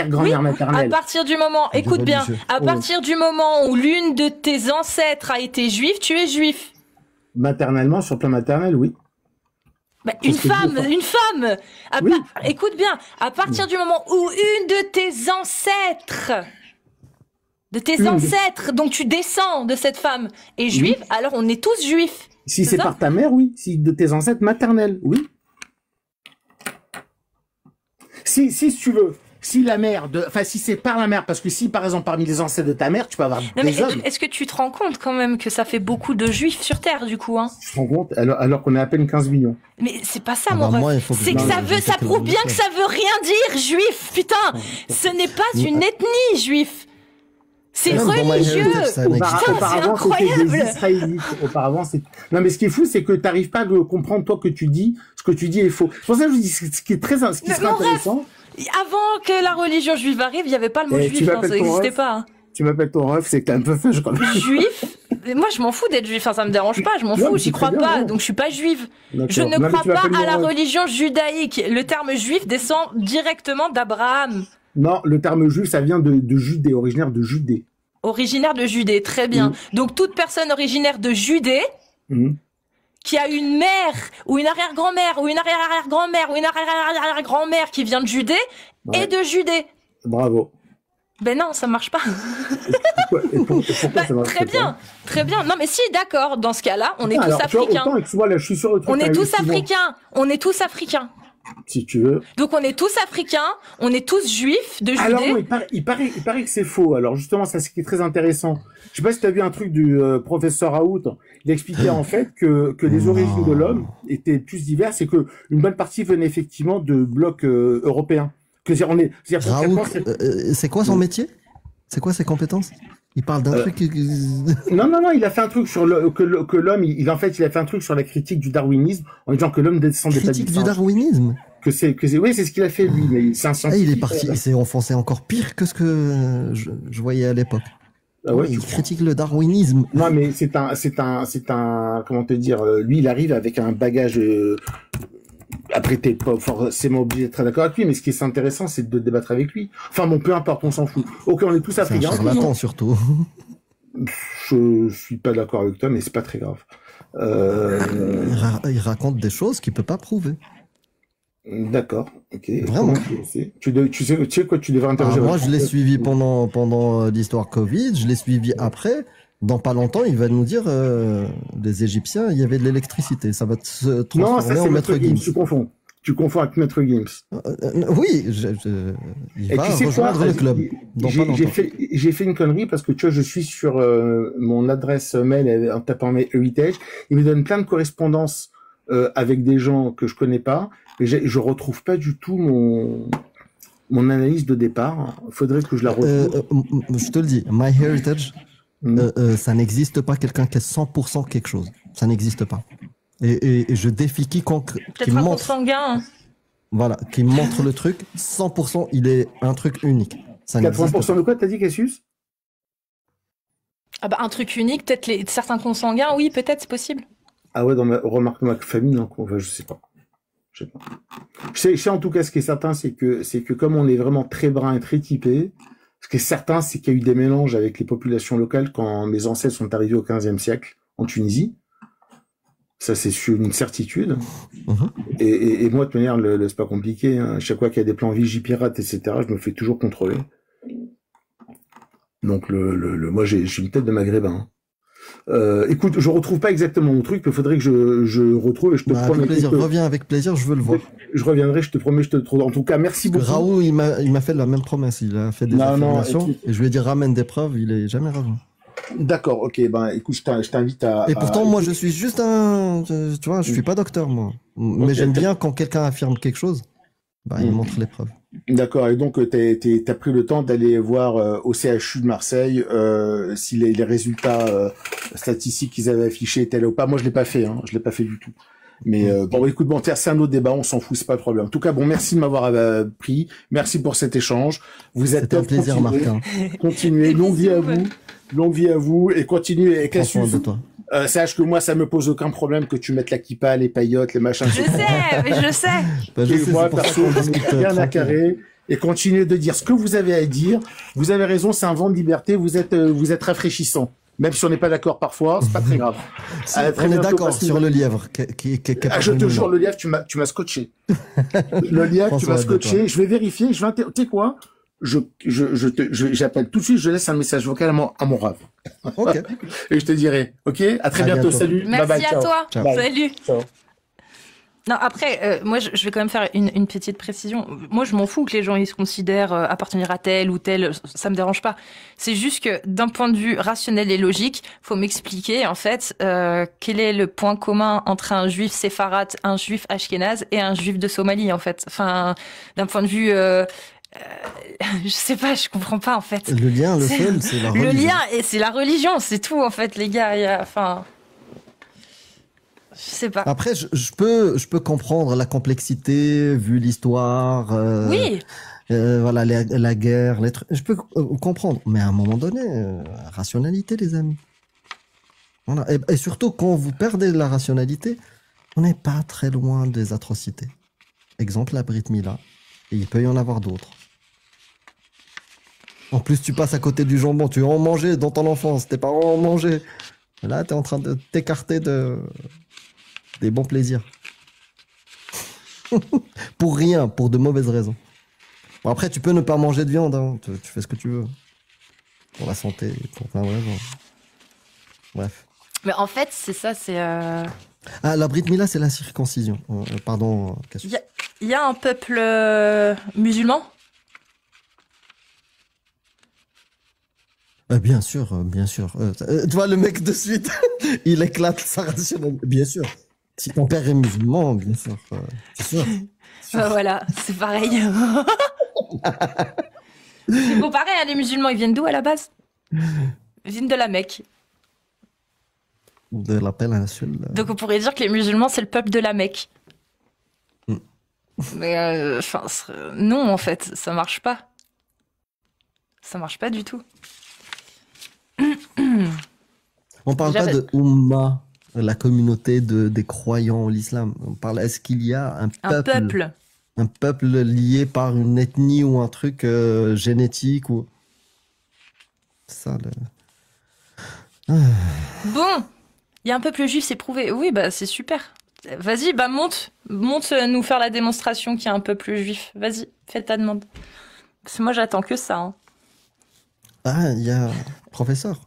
grand-mère maternelle. À partir du moment, écoute bien, à partir du moment où l'une de tes ancêtres a été juive, tu es juif. Maternellement, sur le plan maternel, oui. Bah, une femme. Écoute bien, à partir du moment où une de tes ancêtres, donc tu descends de cette femme, est juive, alors on est tous juifs. Si c'est par ta mère, oui. Si de tes ancêtres maternels, oui. Si tu veux, si la mère enfin, si c'est par la mère, parce que si, par exemple, parmi les ancêtres de ta mère, tu peux avoir des hommes. Est-ce que tu te rends compte quand même que ça fait beaucoup de juifs sur Terre, du coup, hein? Tu te rends compte? Alors qu'on est à peine 15 millions. Mais c'est pas ça, mon ref. C'est que ça prouve bien que ça veut rien dire, juif, putain! Ce n'est pas une ethnie, juif! C'est religieux! Auparavant, c'était des Israélites. Auparavant, non, mais ce qui est fou, c'est que t'arrives pas à comprendre, toi, que tu dis, ce que tu dis est faux. C'est pour ça que je vous dis, ce qui serait intéressant. Avant que la religion juive arrive, il n'y avait pas le mot juif, ça n'existait pas. Hein. Tu m'appelles ton ref, c'est que t'es un peu fâche quand même. Juif? Moi, je m'en fous d'être juif, ça me dérange pas, je m'en fous, j'y crois pas, donc je suis pas juive. Je ne crois pas à la religion judaïque. Le terme juif descend directement d'Abraham. Non, le terme juif, ça vient de Judée, originaire de Judée. Originaire de Judée, très bien. Donc toute personne originaire de Judée, qui a une mère, ou une arrière-grand-mère, ou une arrière-arrière-grand-mère, ou une arrière-arrière-grand-mère qui vient de Judée, est de Judée. Bravo. Ben non, ça marche pas. Pourquoi ça marche très bien, pas très bien. Non mais si, d'accord, dans ce cas-là, on est tous africains. On est tous africains. On est tous africains. Si tu veux. Donc on est tous africains, on est tous juifs de Judée. Alors non, il paraît que c'est faux. Alors justement, ça c'est ce qui est très intéressant. Je sais pas si tu as vu un truc du professeur Raoult. Il expliquait en fait que les origines de l'homme étaient plus diverses et que une bonne partie venait effectivement de blocs européens. Raoult, c'est quoi son métier? C'est quoi ses compétences? Il parle d'un truc. Non, il a fait un truc sur que l'homme, il a fait un truc sur la critique du darwinisme en disant que l'homme descend des critique du darwinisme. Oui, c'est ce qu'il a fait lui, mais c'est un scientifique. Il est parti, il s'est enfoncé encore pire que ce que je voyais à l'époque. Ah ouais, il critique le darwinisme. Non, mais c'est un, comment te dire, lui, il arrive avec un bagage. Après, t'es pas forcément obligé d'être d'accord avec lui, mais ce qui est intéressant, c'est de débattre avec lui. Enfin bon, peu importe, on s'en fout. Ok, on est tous africains. C'est un charlatan, surtout. Je suis pas d'accord avec toi, mais c'est pas très grave. Il raconte des choses qu'il peut pas prouver. D'accord, ok. Vraiment. Tu sais quoi, tu devrais interroger. Moi, je l'ai suivi pendant l'histoire Covid, je l'ai suivi après. Dans pas longtemps, il va nous dire les Égyptiens, il y avait de l'électricité. Ça va se transformer en Maître Gims. Tu confonds avec Maître Gims. Oui, il va rejoindre le club. J'ai fait une connerie parce que tu vois, je suis sur mon adresse mail en tapant Heritage. Il me donne plein de correspondances avec des gens que je connais pas. Mais je retrouve pas du tout mon analyse de départ. Faudrait que je la retrouve. Je te le dis, MyHeritage. Ça n'existe pas quelqu'un qui est 100% quelque chose. Ça n'existe pas. Et je défie quiconque qui montre sanguin. Voilà, qui montre le truc. 100%, il est un truc unique. Ça 80% de quoi t'as dit, Cassius? Ah bah un truc unique, peut-être certains consanguins, oui, peut-être c'est possible. Ah ouais, dans ma famille, non, je sais pas. Je sais en tout cas ce qui est certain, c'est que comme on est vraiment très brun et très typé. Ce qui est certain, c'est qu'il y a eu des mélanges avec les populations locales quand mes ancêtres sont arrivés au XVe siècle en Tunisie. Ça, c'est une certitude. Et moi, de toute manière, c'est pas compliqué. Hein. Chaque fois qu'il y a des plans Vigipirate, etc., je me fais toujours contrôler. Donc, moi, j'ai une tête de maghrébin. Écoute, je retrouve pas exactement mon truc, mais il faudrait que je retrouve et je te promets. Avec plaisir, reviens avec plaisir, je veux le voir. Je reviendrai, je te promets, je te trouve. En tout cas, merci beaucoup. Raoult, il m'a fait la même promesse, il a fait des affirmations, et je lui ai dit ramène des preuves, il est jamais revenu. D'accord, ok, ben écoute, je t'invite à... Et pourtant, moi, je suis juste tu vois, je suis pas docteur, moi. Mais j'aime bien quand quelqu'un affirme quelque chose, il montre les preuves. D'accord, et donc t'as pris le temps d'aller voir au CHU de Marseille si les résultats statistiques qu'ils avaient affichés étaient là ou pas. Moi, je l'ai pas fait, je l'ai pas fait du tout. Mais bon, écoute, c'est un autre débat, on s'en fout, c'est pas de problème. En tout cas, bon, merci de m'avoir pris, merci pour cet échange. Vous êtes C'était un plaisir, Martin. Continuez, longue vie à vous, et continuez avec Cassius. Sache que moi, ça me pose aucun problème que tu mettes la kippa, les paillotes, les machins. Je sais. Et moi, perso, je n'ai rien à carrer. Et continuez de dire ce que vous avez à dire. Vous avez raison, c'est un vent de liberté. Vous êtes rafraîchissant. Même si on n'est pas d'accord parfois, c'est pas très grave. On est d'accord sur le lièvre. Je te jure, le lièvre, tu m'as scotché. Le lièvre, tu m'as scotché. Je vais vérifier. Tu sais quoi? J'appelle tout de suite, je laisse un message vocal à mon rave. Ok. Et je te dirai. Ok? À très bientôt. Salut. Merci bye bye, à ciao. toi. Ciao. Salut. Ciao. Non, après, moi, je vais quand même faire une petite précision. Moi, je m'en fous que les gens ils se considèrent appartenir à tel ou tel, ça me dérange pas. C'est juste que d'un point de vue rationnel et logique, faut m'expliquer en fait quel est le point commun entre un juif séfarade, un juif ashkénaze et un juif de Somalie en fait. Enfin, d'un point de vue je sais pas, je comprends pas en fait. Le lien, le seul, c'est la religion. Le lien, et c'est la religion, c'est tout en fait, les gars. Enfin, je sais pas. Après, je peux comprendre la complexité, vu l'histoire. Oui. Voilà, la guerre, les trucs. Je peux comprendre. Mais à un moment donné, rationalité, les amis. Voilà. Et surtout, quand vous perdez la rationalité, on n'est pas très loin des atrocités. Exemple, la Brit Mila. Et il peut y en avoir d'autres. En plus, tu passes à côté du jambon. Tu en mangeais dans ton enfance. Tes parents en mangeaient. Et là, tu es en train de t'écarter des bons plaisirs. Pour rien, pour de mauvaises raisons. Bon, après, tu peux ne pas manger de viande. Hein. Tu fais ce que tu veux. Pour la santé, pour plein de raisons. Bref. Mais en fait, c'est ça, c'est... Ah, la Brit Mila, c'est la circoncision. Pardon. Il y a un peuple musulman? Bien sûr, bien sûr. Tu vois, le mec de suite, il éclate sa rationalité. Bien sûr. Si ton père est musulman, bien sûr. C'est sûr. Voilà, c'est pareil. C'est beau pareil, hein, les musulmans, ils viennent d'où à la base? Ils viennent de la Mecque. De la péninsule. Donc on pourrait dire que les musulmans, c'est le peuple de la Mecque. Mais non, en fait, ça marche pas. Ça marche pas du tout. On parle pas de Ummah, la communauté des croyants en l'islam. On parle, est-ce qu'il y a un peuple lié par une ethnie ou un truc génétique ou... Ça, Bon, il y a un peuple juif, c'est prouvé. Oui, bah c'est super. Vas-y, bah monte nous faire la démonstration qu'il y a un peuple juif. Vas-y, fais ta demande. Parce que moi, j'attends que ça. Hein. Ah, il y a professeur.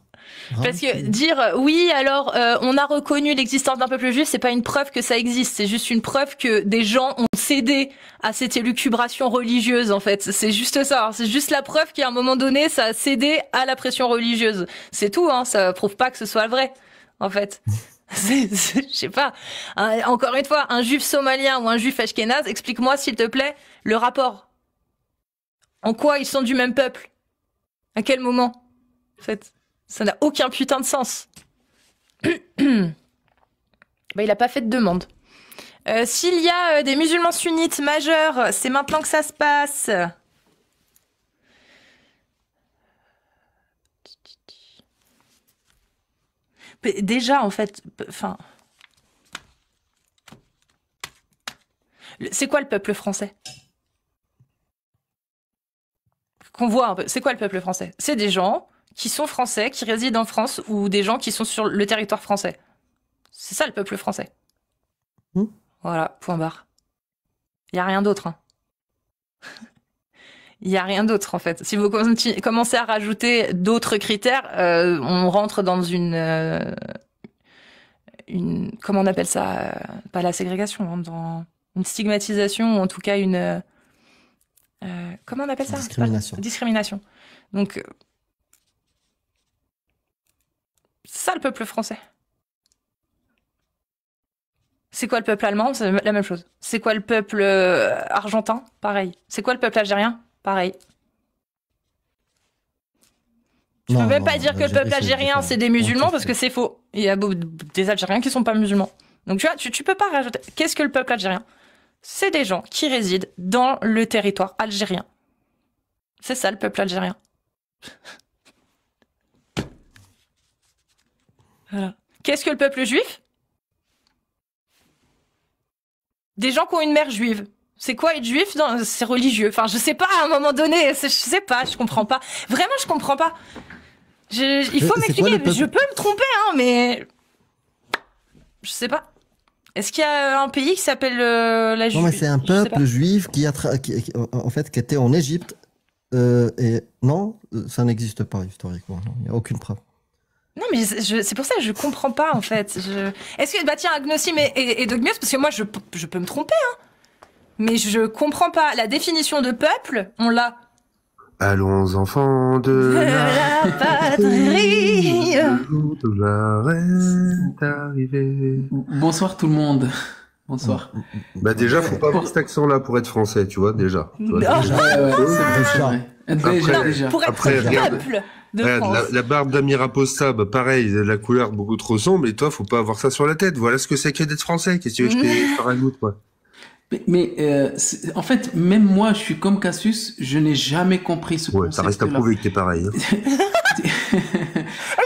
Parce que dire oui, alors on a reconnu l'existence d'un peuple juif, c'est pas une preuve que ça existe, c'est juste une preuve que des gens ont cédé à cette élucubration religieuse en fait. C'est juste ça, c'est juste la preuve qu'à un moment donné, ça a cédé à la pression religieuse. C'est tout, hein, ça prouve pas que ce soit vrai en fait. Je sais pas. Encore une fois, un juif somalien ou un juif ashkénaze, explique-moi s'il te plaît le rapport. En quoi ils sont du même peuple? À quel moment en fait? Ça n'a aucun putain de sens. Bah, il a pas fait de demande. S'il y a des musulmans sunnites majeurs, c'est maintenant que ça se passe. Déjà, en fait, enfin... C'est quoi le peuple français? Qu'on voit un peu. C'est quoi le peuple français? C'est des gens qui sont français, qui résident en France, ou des gens qui sont sur le territoire français. C'est ça le peuple français. Voilà, point barre. Il n'y a rien d'autre. Hein. Il n'y a rien d'autre, en fait. Si vous commencez à rajouter d'autres critères, on rentre dans une... Comment on appelle ça? Pas la ségrégation, hein, dans une stigmatisation, ou en tout cas une... comment on appelle ça? Discrimination. Discrimination. Donc... C'est ça le peuple français. C'est quoi le peuple allemand? C'est la même chose. C'est quoi le peuple argentin? Pareil. C'est quoi le peuple algérien? Pareil. Je peux même pas dire que le peuple algérien c'est des musulmans parce que c'est faux. Il y a des Algériens qui sont pas musulmans. Donc tu vois, tu peux pas rajouter. Qu'est-ce que le peuple algérien? C'est des gens qui résident dans le territoire algérien. C'est ça le peuple algérien. Voilà. Qu'est-ce que le peuple juif? Des gens qui ont une mère juive. C'est quoi être juif? C'est religieux. Enfin, je sais pas, à un moment donné, je sais pas, je comprends pas. Vraiment, je comprends pas. Il faut m'expliquer. Je peux me tromper, hein, mais... Je sais pas. Est-ce qu'il y a un pays qui s'appelle la Juif? Non, mais c'est un peuple juif qui en fait, qui était en Égypte. Et non, ça n'existe pas historiquement. Il n'y a aucune preuve. Non, mais c'est pour ça que je comprends pas, en fait. Est-ce que, tiens, Agnosim et Dogmios, parce que moi, je peux me tromper, hein. Mais je comprends pas. La définition de peuple, on l'a. Allons, enfants de la patrie. Le jour est arrivé. Bonsoir tout le monde. Bonsoir. Bah déjà, faut pas avoir cet accent-là pour être français, tu vois, déjà. Tu vois, déjà. Pour être peuple de France. La barbe d'Amir Aposta, bah pareil, la couleur beaucoup trop sombre, mais toi, faut pas avoir ça sur la tête. Voilà ce que c'est que d'être français. Qu'est-ce que tu veux que je te rajoute, quoi? Mais en fait, même moi, je suis comme Cassius, je n'ai jamais compris ce concept-là. Ça reste à prouver que t'es pareil. Hein.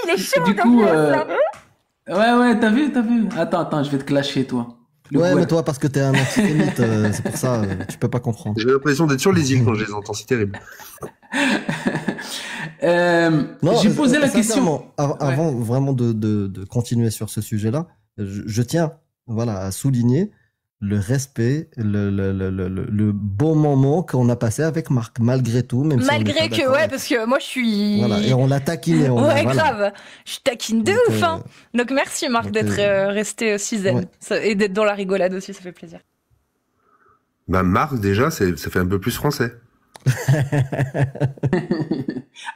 Il est chaud, du coup, ouais, t'as vu. Attends, je vais te clasher, toi. Mais toi, parce que t'es un antisémite, c'est pour ça, tu peux pas comprendre. J'ai l'impression d'être sur les îles quand je les entends, c'est terrible. J'ai posé la question. Avant vraiment de continuer sur ce sujet-là, je tiens, à souligner le respect, le beau moment qu'on a passé avec Marc, malgré tout, même malgré si que, parce que moi je suis... et on l'a taquiné. Grave, je taquine de ouf, hein. Donc merci Marc d'être resté aussi zen, et d'être dans la rigolade aussi, ça fait plaisir. Bah Marc, déjà, ça fait un peu plus français.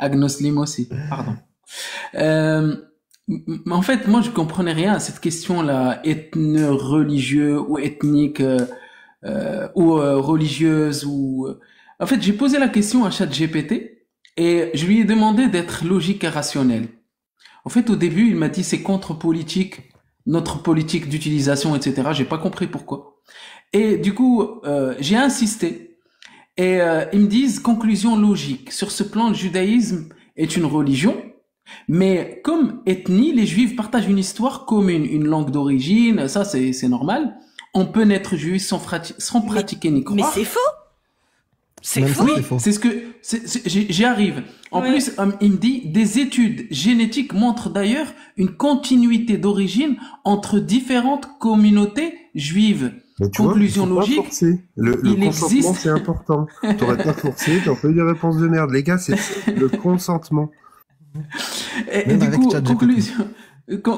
Agnoslim aussi, pardon. En fait, moi, je comprenais rien à cette question-là, ethno-religieux ou ethnique ou religieuse ou. En fait, j'ai posé la question à ChatGPT et je lui ai demandé d'être logique et rationnel. En fait, au début, il m'a dit c'est contre politique, notre politique d'utilisation, etc. J'ai pas compris pourquoi. Et du coup, j'ai insisté et ils me disent conclusion logique. Sur ce plan, le judaïsme est une religion. Mais comme ethnie, les Juifs partagent une histoire commune, une langue d'origine, ça c'est normal. On peut naître juif sans pratiquer ni croire. Mais c'est faux. C'est faux. Oui, c'est ce que j'y arrive. En plus, il me dit des études génétiques montrent d'ailleurs une continuité d'origine entre différentes communautés juives. Mais tu conclusion vois, logique. Le consentement, c'est important. T'aurais pas forcé, t'aurais pas eu des réponses de merde. Les gars, c'est le consentement. Et du coup,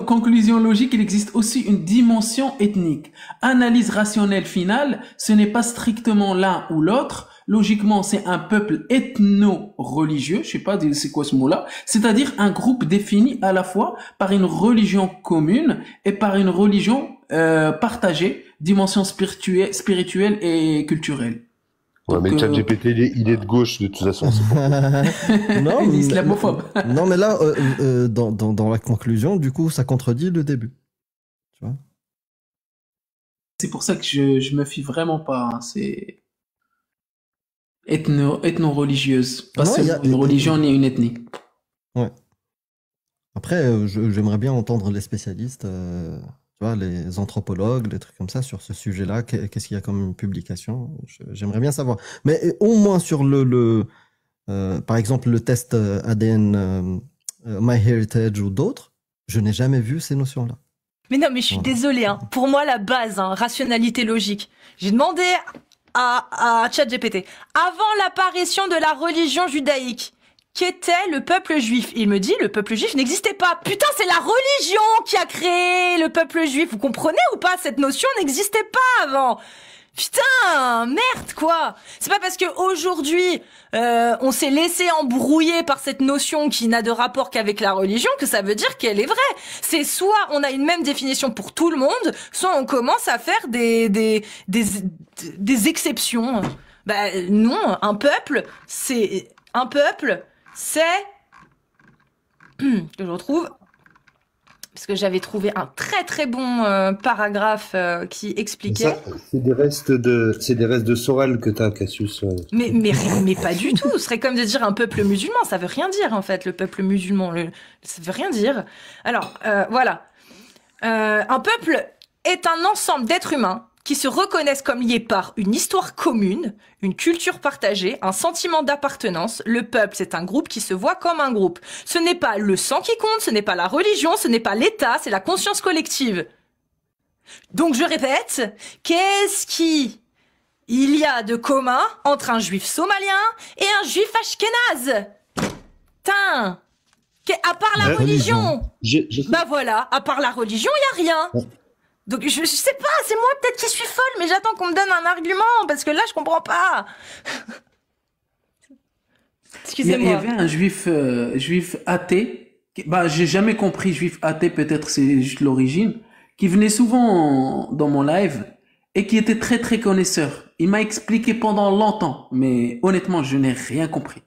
conclusion logique, il existe aussi une dimension ethnique. Analyse rationnelle finale, ce n'est pas strictement l'un ou l'autre. Logiquement, c'est un peuple ethno-religieux, je sais pas c'est quoi ce mot-là, c'est-à-dire un groupe défini à la fois par une religion commune et par une religion partagée, dimension spirituelle et culturelle. Ouais, mais ChatGPT, il est de gauche, de toute façon. Non, il est islamophobe. Non, mais là, dans la conclusion, du coup, ça contredit le début. Tu vois? C'est pour ça que je me fie vraiment pas. Hein. C'est ethno-religieuse. Pas seulement une religion ni une ethnie. Ouais. Après, j'aimerais bien entendre les spécialistes, tu vois, les anthropologues, les trucs comme ça, sur ce sujet-là. Qu'est-ce qu'il y a comme publication? J'aimerais bien savoir. Mais au moins sur par exemple, le test ADN MyHeritage ou d'autres, je n'ai jamais vu ces notions-là. Mais non, mais je suis désolée. Hein. Pour moi, la base, rationalité logique. J'ai demandé à ChatGPT, avant l'apparition de la religion judaïque, qu'était le peuple juif? Il me dit, le peuple juif n'existait pas. Putain, c'est la religion qui a créé le peuple juif. Vous comprenez ou pas? Cette notion n'existait pas avant. Putain, merde, quoi. C'est pas parce que aujourd'hui on s'est laissé embrouiller par cette notion qui n'a de rapport qu'avec la religion que ça veut dire qu'elle est vraie. C'est soit on a une même définition pour tout le monde, soit on commence à faire des exceptions. Bah non, un peuple, c'est que je retrouve, parce que j'avais trouvé un très très bon paragraphe qui expliquait. Ça, c'est des restes de Sorel que t'as, Cassius. Mais pas du tout. Ce serait comme de dire un peuple musulman. Ça veut rien dire en fait, le peuple musulman. Ça veut rien dire. Alors voilà, un peuple est un ensemble d'êtres humains qui se reconnaissent comme liés par une histoire commune, une culture partagée, un sentiment d'appartenance. Le peuple, c'est un groupe qui se voit comme un groupe. Ce n'est pas le sang qui compte, ce n'est pas la religion, ce n'est pas l'État, c'est la conscience collective. Donc je répète, qu'est-ce qu'il y a de commun entre un juif somalien et un juif ashkénaze? Tain, À part la religion. Je Bah voilà, à part la religion, il y a rien. Donc je sais pas, c'est moi peut-être qui suis folle, mais j'attends qu'on me donne un argument, parce que là, je comprends pas. Excusez-moi. Il y avait un juif athée, j'ai jamais compris juif athée, peut-être c'est juste l'origine, qui venait souvent dans mon live et qui était très très connaisseur. Il m'a expliqué pendant longtemps, mais honnêtement, je n'ai rien compris.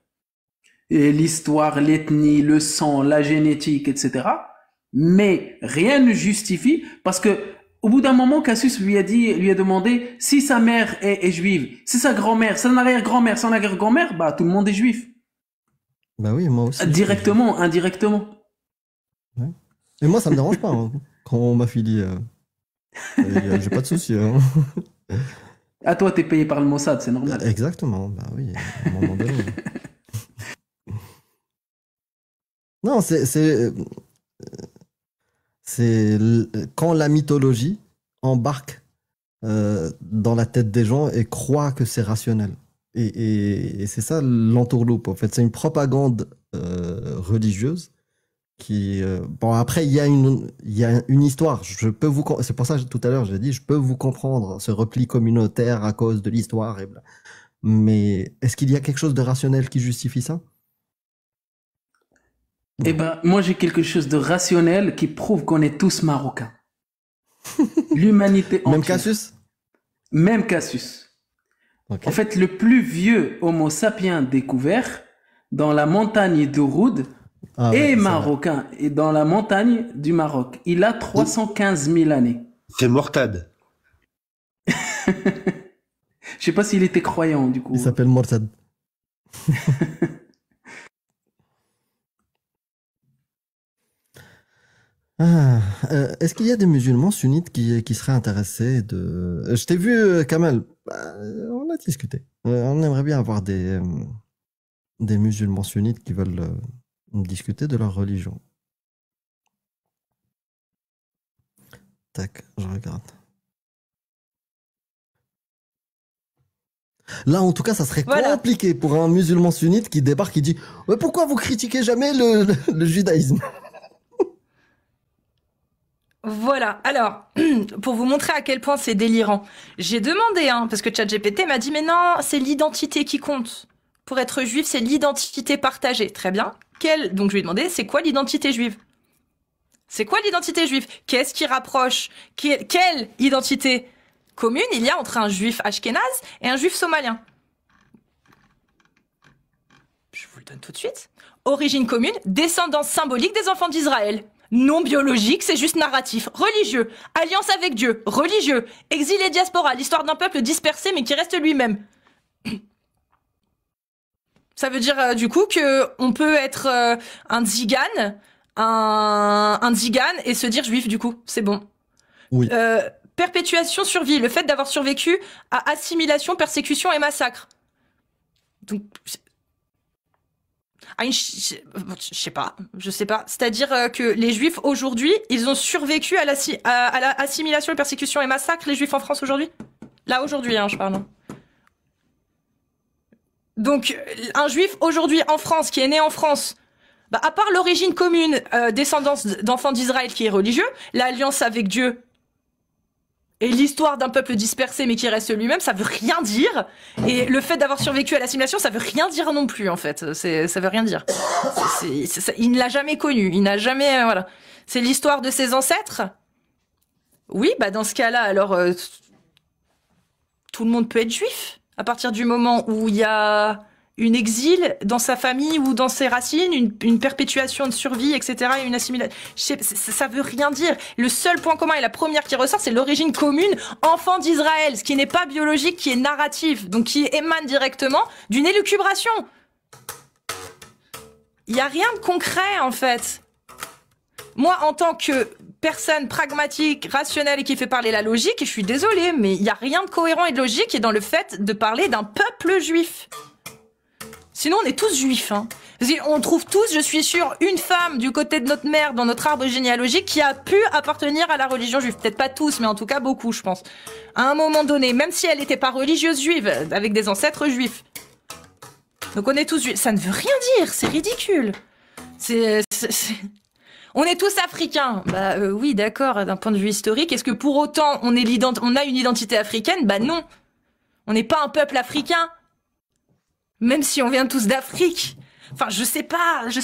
Et l'histoire, l'ethnie, le sang, la génétique, etc. Mais rien ne justifie, parce que au bout d'un moment, Cassius lui a demandé si sa mère est juive, si sa grand-mère, son arrière-grand-mère, son arrière-grand-mère, bah tout le monde est juif. Bah oui, moi aussi. Directement, indirectement. Ouais. Et moi, ça me dérange pas hein, quand on m'affilie. J'ai pas de souci. Hein. À toi, t'es payé par le Mossad, c'est normal. Exactement. Bah oui, à un moment donné. Non, c'est quand la mythologie embarque dans la tête des gens et croit que c'est rationnel. Et c'est ça l'entourloupe, en fait. C'est une propagande religieuse qui... bon, après, il y a une histoire. C'est pour ça que tout à l'heure, j'ai dit, je peux vous comprendre ce repli communautaire à cause de l'histoire. Mais est-ce qu'il y a quelque chose de rationnel qui justifie ça? Eh ben, moi, j'ai quelque chose de rationnel qui prouve qu'on est tous marocains. L'humanité entière. Même Cassius? Même Cassius. Okay. En fait, le plus vieux Homo sapiens découvert dans la montagne de Roud est marocain. Et dans la montagne du Maroc. Il a 315 000 années. C'est Mortad. Je sais pas s'il était croyant, du coup. Il s'appelle Mortad. Est-ce qu'il y a des musulmans sunnites qui seraient intéressés de... Je t'ai vu, Kamal. On a discuté. On aimerait bien avoir des musulmans sunnites qui veulent discuter de leur religion. Tac, je regarde. Là, en tout cas, ça serait compliqué pour un musulman sunnite qui débarque et dit « Mais pourquoi vous critiquez jamais le judaïsme ?» Voilà, alors, pour vous montrer à quel point c'est délirant, j'ai demandé, parce que ChatGPT m'a dit, mais non, c'est l'identité qui compte. Pour être juif, c'est l'identité partagée. Très bien. Donc je lui ai demandé, c'est quoi l'identité juive? C'est quoi l'identité juive? Qu'est-ce qui rapproche? Quelle identité commune il y a entre un juif ashkénaze et un juif somalien? Je vous le donne tout de suite. Origine commune, descendance symbolique des enfants d'Israël. Non biologique, c'est juste narratif. Religieux, alliance avec Dieu, religieux, exil et diaspora, l'histoire d'un peuple dispersé mais qui reste lui-même. Ça veut dire du coup que on peut être un tzigane, un tzigane et se dire juif du coup, c'est bon. Oui. Perpétuation, survie, le fait d'avoir survécu à assimilation, persécution et massacre. Donc... je sais pas. C'est-à-dire que les juifs aujourd'hui, ils ont survécu à l'assimilation, persécution et massacre, les juifs en France aujourd'hui. Là aujourd'hui, je parle. Donc, un juif aujourd'hui en France, qui est né en France, à part l'origine commune, descendance d'enfants d'Israël qui est religieux, l'alliance avec Dieu, et l'histoire d'un peuple dispersé mais qui reste lui-même, ça veut rien dire. Et le fait d'avoir survécu à l'assimilation, ça veut rien dire non plus, en fait. Ça veut rien dire. Il ne l'a jamais connu. Il n'a jamais... voilà. C'est l'histoire de ses ancêtres. Oui, dans ce cas-là, alors... tout le monde peut être juif. À partir du moment où il y a une exil dans sa famille ou dans ses racines, une perpétuation de survie, etc., et une assimilation. Ça veut rien dire. Le seul point commun et la première qui ressort, c'est l'origine commune, enfant d'Israël, ce qui n'est pas biologique, qui est narratif, donc qui émane directement d'une élucubration. Il n'y a rien de concret, en fait. Moi, en tant que personne pragmatique, rationnelle et qui fait parler la logique, je suis désolée, mais il n'y a rien de cohérent et de logique dans le fait de parler d'un peuple juif. Sinon, on est tous juifs. On trouve tous, je suis sûre, une femme du côté de notre mère dans notre arbre généalogique qui a pu appartenir à la religion juive. Peut-être pas tous, mais en tout cas beaucoup, je pense. À un moment donné, même si elle n'était pas religieuse juive, avec des ancêtres juifs. Donc on est tous juifs. Ça ne veut rien dire, c'est ridicule. On est tous africains. Bah oui, d'accord, d'un point de vue historique. Est-ce que pour autant on a une identité africaine? Bah non. On n'est pas un peuple africain. Même si on vient tous d'Afrique. Enfin, je sais pas. Je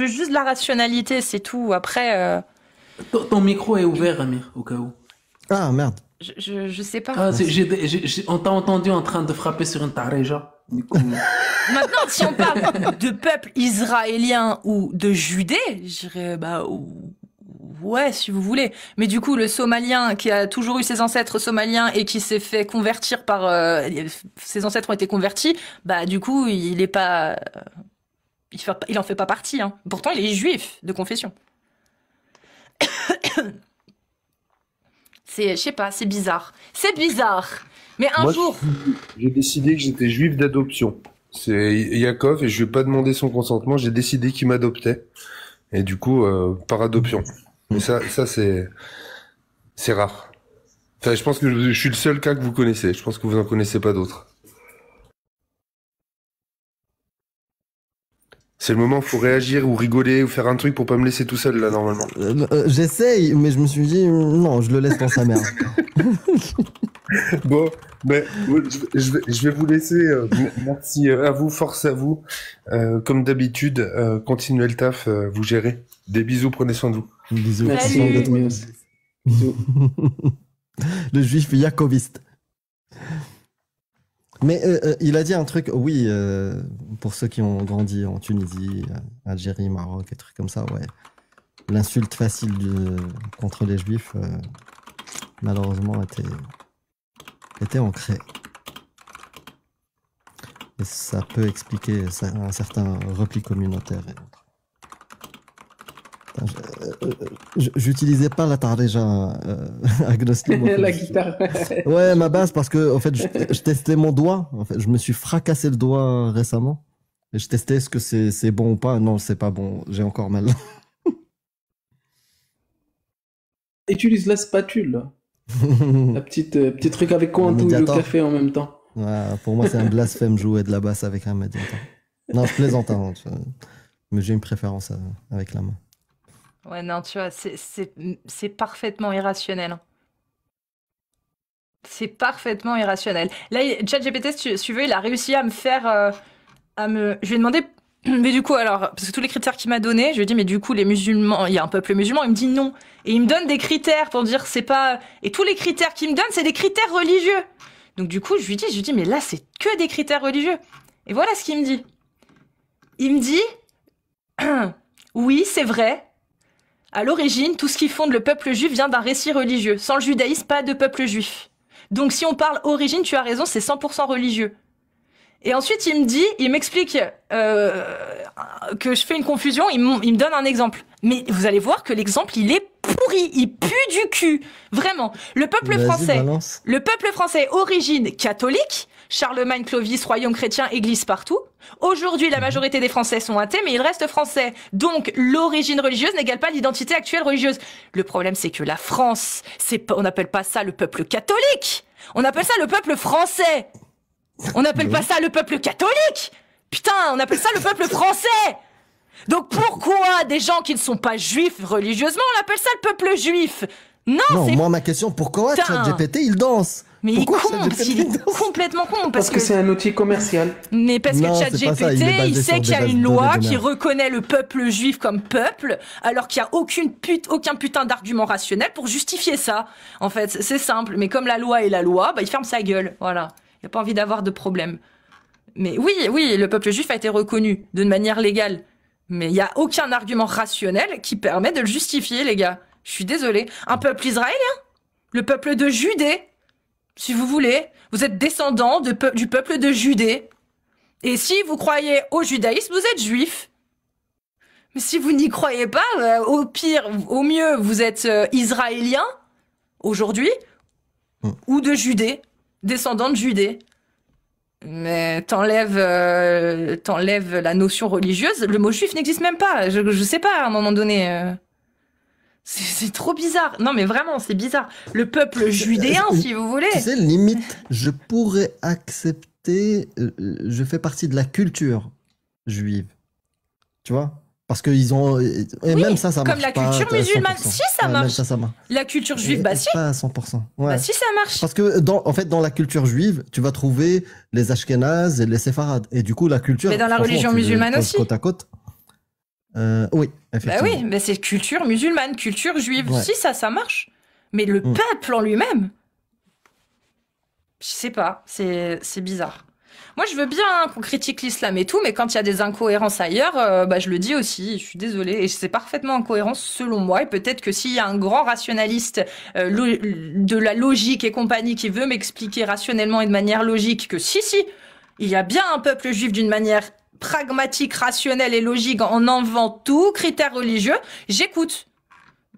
veux juste de la rationalité, c'est tout. Après... Ton micro est ouvert, Amir, au cas où. Ah, merde. Je sais pas. Ah, on t'a entendu en train de frapper sur une taréja. Du coup... Maintenant, si on parle de peuple israélien ou de Judée, je dirais, bah, ouais, si vous voulez. Mais du coup, le Somalien, qui a toujours eu ses ancêtres somaliens et qui s'est fait convertir par... ses ancêtres ont été convertis, bah, du coup, il est pas... il en fait pas partie, hein. Pourtant, il est juif de confession. Je sais pas, c'est bizarre. C'est bizarre. Mais un jour... J'ai décidé que j'étais juif d'adoption. C'est Yaakov et je lui ai pas demandé son consentement. J'ai décidé qu'il m'adoptait. Et du coup, par adoption. Mais ça c'est rare. Enfin, je pense que je suis le seul cas que vous connaissez. Je pense que vous en connaissez pas d'autres. C'est le moment où il faut réagir ou rigoler ou faire un truc pour pas me laisser tout seul là normalement. J'essaye, mais je me suis dit non, je le laisse dans sa merde. Bon, mais je vais vous laisser. Merci à vous, force à vous. Comme d'habitude, continuez le taf, vous gérez. Des bisous, prenez soin de vous. Bisous. Salut. Bisous. Le juif yacoviste. Mais il a dit un truc, oui, pour ceux qui ont grandi en Tunisie, Algérie, Maroc, et trucs comme ça, ouais. L'insulte facile contre les juifs, malheureusement, était ancrée. Et ça peut expliquer un certain repli communautaire et autres. J'utilisais pas la taréja agnostique. La guitare. Ouais, ma basse, parce que en fait, je testais mon doigt. En fait, je me suis fracassé le doigt récemment. Et je testais est-ce que c'est bon ou pas. Non, c'est pas bon. J'ai encore mal. Utilise la spatule, là. La petit truc avec quoi on touille le café en même temps. Ouais, pour moi, c'est un blasphème jouer de la basse avec un médiator. Non, je plaisante, hein, mais j'ai une préférence avec la main. Ouais, non, tu vois, c'est parfaitement irrationnel. C'est parfaitement irrationnel. Là, ChatGPT, si tu veux, il a réussi à me faire... Je lui ai demandé... Mais du coup, alors, parce que tous les critères qu'il m'a donnés, je lui ai dit, mais du coup, les musulmans, il y a un peuple musulman, il me dit non. Et il me donne des critères pour dire, c'est pas... Et tous les critères qu'il me donne, c'est des critères religieux. Donc du coup, je lui dis, mais là, c'est que des critères religieux. Et voilà ce qu'il me dit. Il me dit, oui, c'est vrai. À l'origine, tout ce qui fonde le peuple juif vient d'un récit religieux. Sans le judaïsme, pas de peuple juif. Donc si on parle origine, tu as raison, c'est 100% religieux. Et ensuite, il m'explique que je fais une confusion, il me donne un exemple. Mais vous allez voir que l'exemple, il est pourri, il pue du cul. Vraiment. Le peuple français, origine catholique, Charlemagne, Clovis, royaume chrétien, église partout. Aujourd'hui, la majorité des Français sont athées, mais ils restent français. Donc, l'origine religieuse n'égale pas l'identité actuelle religieuse. Le problème, c'est que la France, on n'appelle pas ça le peuple catholique. On appelle ça le peuple français. On n'appelle pas ça le peuple catholique. Putain, on appelle ça le peuple français. Donc pourquoi des gens qui ne sont pas juifs religieusement, on appelle ça le peuple juif? Non, c'est... moi ma question, pourquoi ChatGPT il danse? Mais pourquoi il est complètement con. Parce que c'est un outil commercial. Mais parce que ChatGPT, il sait qu'il y a une loi qui reconnaît le peuple juif comme peuple, alors qu'il n'y a aucun putain d'argument rationnel pour justifier ça. En fait, c'est simple. Mais comme la loi est la loi, bah, il ferme sa gueule. Voilà. Il n'a pas envie d'avoir de problème. Mais oui, le peuple juif a été reconnu de manière légale. Mais il n'y a aucun argument rationnel qui permet de le justifier, les gars. Je suis désolée. Un peuple israélien, le peuple de Judée, si vous voulez, vous êtes descendant du peuple de Judée. Et si vous croyez au judaïsme, vous êtes juif. Mais si vous n'y croyez pas, au pire, au mieux, vous êtes israélien, aujourd'hui, ou de Judée, descendant de Judée. Mais t'enlèves la notion religieuse, le mot juif n'existe même pas. Je sais pas, à un moment donné... C'est trop bizarre. Non, mais vraiment, c'est bizarre. Le peuple judéen, si vous voulez. Tu sais, limite, je pourrais accepter... je fais partie de la culture juive. Tu vois? Parce qu'ils ont... Et Oui, même ça marche comme la pas culture à musulmane. 100%. Si, ça Ouais, même marche. ça marche. La culture juive, bah si. Pas à 100%. Ouais. Bah si, ça marche. Parce que en fait, dans la culture juive, tu vas trouver les Ashkénazes et les Séfarades. Et du coup, la culture... Mais dans la franchement, religion tu les musulmane poses aussi. côte à côte. Oui, Bah effectivement. oui, mais c'est culture musulmane, culture juive. Ouais. Si, ça marche. Mais le peuple en lui-même, je sais pas, c'est bizarre. Moi, je veux bien qu'on critique l'islam et tout, mais quand il y a des incohérences ailleurs, bah, je le dis aussi, je suis désolée. Et c'est parfaitement incohérent selon moi. Et peut-être que s'il y a un grand rationaliste de la logique et compagnie qui veut m'expliquer rationnellement et de manière logique que si, il y a bien un peuple juif d'une manière pragmatique, rationnelle et logique en enlevant tout critère religieux, j'écoute.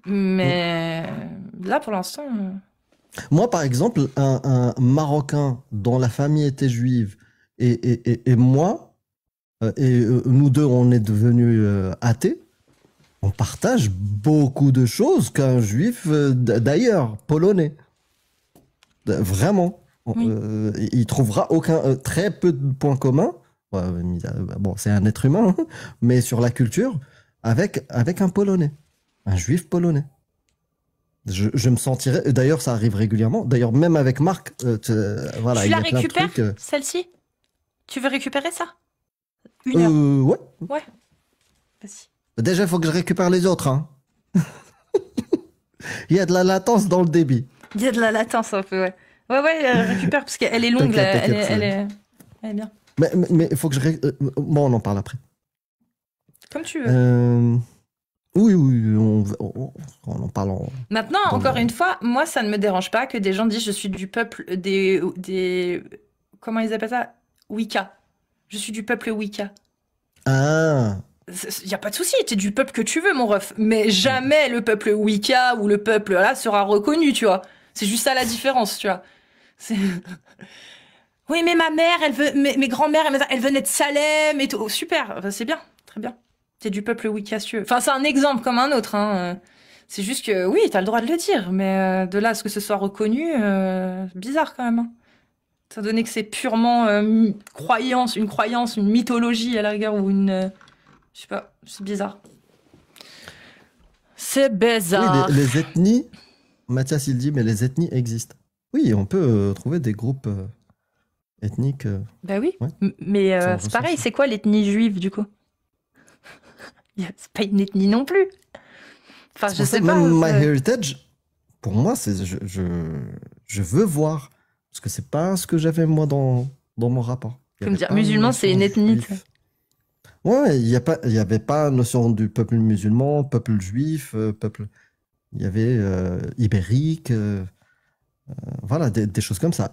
Mais là, pour l'instant... Moi, par exemple, un Marocain dont la famille était juive et moi, nous deux, on est devenus athées, on partage beaucoup de choses qu'un juif d'ailleurs, polonais. Vraiment. Oui. Il trouvera très peu de points communs. Bon, c'est un être humain, hein, mais sur la culture, avec un Polonais, un juif polonais. Je me sentirais. D'ailleurs, ça arrive régulièrement. D'ailleurs, même avec Marc, voilà, Tu il y la a plein de récupères, trucs. celle-ci? Tu veux récupérer ça? Une heure. Ouais. Ouais. Vas-y. Déjà, il faut que je récupère les autres. Hein. Il y a de la latence dans le débit. Il y a de la latence un peu, ouais. Ouais, récupère parce qu'elle est longue, là. T'inquiète, Elle est bien. Mais il faut que bon, on en parle après. Comme tu veux. Oui, on en parle. Maintenant, encore une fois, moi, ça ne me dérange pas que des gens disent je suis du peuple des comment ils appellent ça? Wicca. Je suis du peuple Wicca. Ah. Il n'y a pas de souci, tu es du peuple que tu veux, mon ref. Mais jamais le peuple Wicca ou le peuple là sera reconnu, tu vois. C'est juste ça la différence, tu vois. Oui, mais ma mère, elle veut, mes grands-mères, elles venaient de Salem et tout. Oh, super, enfin, c'est bien, très bien. T'es du peuple wiccacieux. Enfin, c'est un exemple comme un autre. Hein. C'est juste que, oui, t'as le droit de le dire, mais de là à ce que ce soit reconnu, bizarre quand même. Hein. Étant donné que c'est purement une croyance, une mythologie à la rigueur, ou une... je sais pas, c'est bizarre. C'est bizarre. Oui, les ethnies, Mathias il dit, mais les ethnies existent. Oui, on peut trouver des groupes ethniques. Bah oui, ouais. mais c'est pareil, c'est quoi l'ethnie juive du coup? C'est pas une ethnie non plus. Enfin, je sais pas. Même MyHeritage, pour moi, je veux voir. Parce que c'est pas ce que j'avais moi dans mon rapport. Comme dire, musulman, c'est une ethnie. Ouais, il y avait pas notion du peuple musulman, peuple juif, peuple. Il y avait ibérique, voilà, des choses comme ça.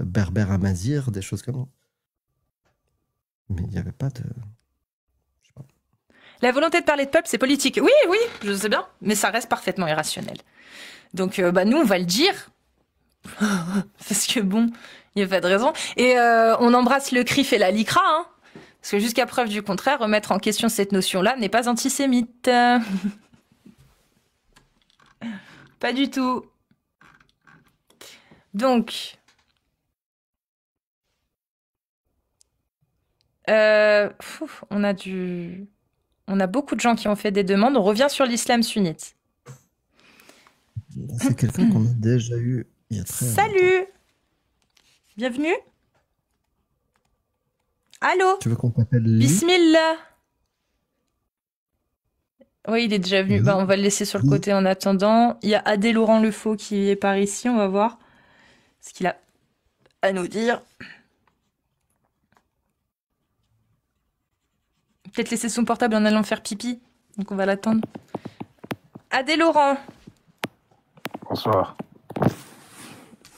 Berbère amazir, des choses comme ça. Mais il n'y avait pas de. La volonté de parler de peuple, c'est politique. Oui, je sais bien, mais ça reste parfaitement irrationnel. Donc, nous, on va le dire. Parce que bon, il n'y a pas de raison. Et on embrasse le CRIF et la LICRA, hein. Parce que jusqu'à preuve du contraire, remettre en question cette notion-là n'est pas antisémite. Pas du tout. Donc... on a beaucoup de gens qui ont fait des demandes. On revient sur l'islam sunnite. C'est quelqu'un qu'on a déjà eu il y a très longtemps. Salut! Bienvenue. Allô? Tu veux qu'on t'appelle Lee? Bismillah. Oui, il est déjà venu. Bah, on va le laisser sur le côté en attendant. Il y a Adé Laurent Le Faux qui est par ici. On va voir ce qu'il a à nous dire. Peut-être laisser son portable en allant faire pipi. Donc on va l'attendre. Adé Laurent. Bonsoir.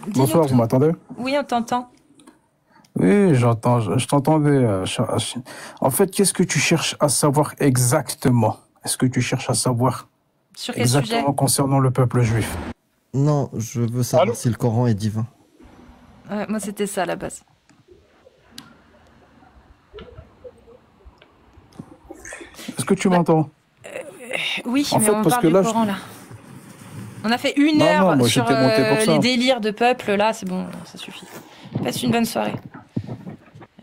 Bonsoir, vous m'entendez? Oui, on t'entend. Oui, j'entends. Je t'entendais. En fait, qu'est-ce que tu cherches à savoir exactement? Est-ce que tu cherches à savoir sur quel exactement sujet concernant le peuple juif? Non, je veux savoir si le Coran est divin. Ouais, moi, c'était ça à la base. Est-ce que tu m'entends? Oui, en mais fait, on parce parle que du là, Coran, là. On a fait une heure moi, sur j'étais monté pour ça. les délires de peuple. Là, c'est bon, ça suffit. Passe une bonne soirée.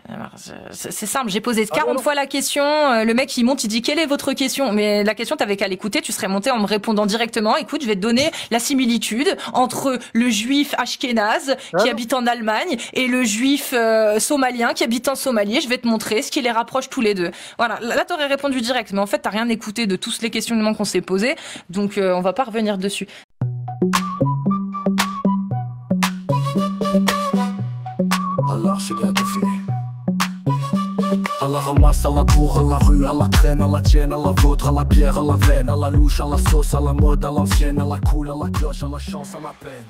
Alors, c'est simple, j'ai posé 40 fois la question, le mec il monte, il dit quelle est votre question? Mais la question t'avais qu'à l'écouter, tu serais monté en me répondant directement, écoute, je vais te donner la similitude entre le juif ashkénaze qui habite en Allemagne et le juif somalien qui habite en Somalie, je vais te montrer ce qui les rapproche tous les deux. Voilà, là t'aurais répondu direct, mais en fait t'as rien écouté de tous les questionnements qu'on s'est posés, donc on va pas revenir dessus. Allah, Allah ramasse à la tour, à la rue, à la traîne, à la tienne, à la vôtre, à la bière, à la veine, à la louche, à la sauce, à la mode, à l'ancienne, à la cool, à la cloche, à la chance, à la peine.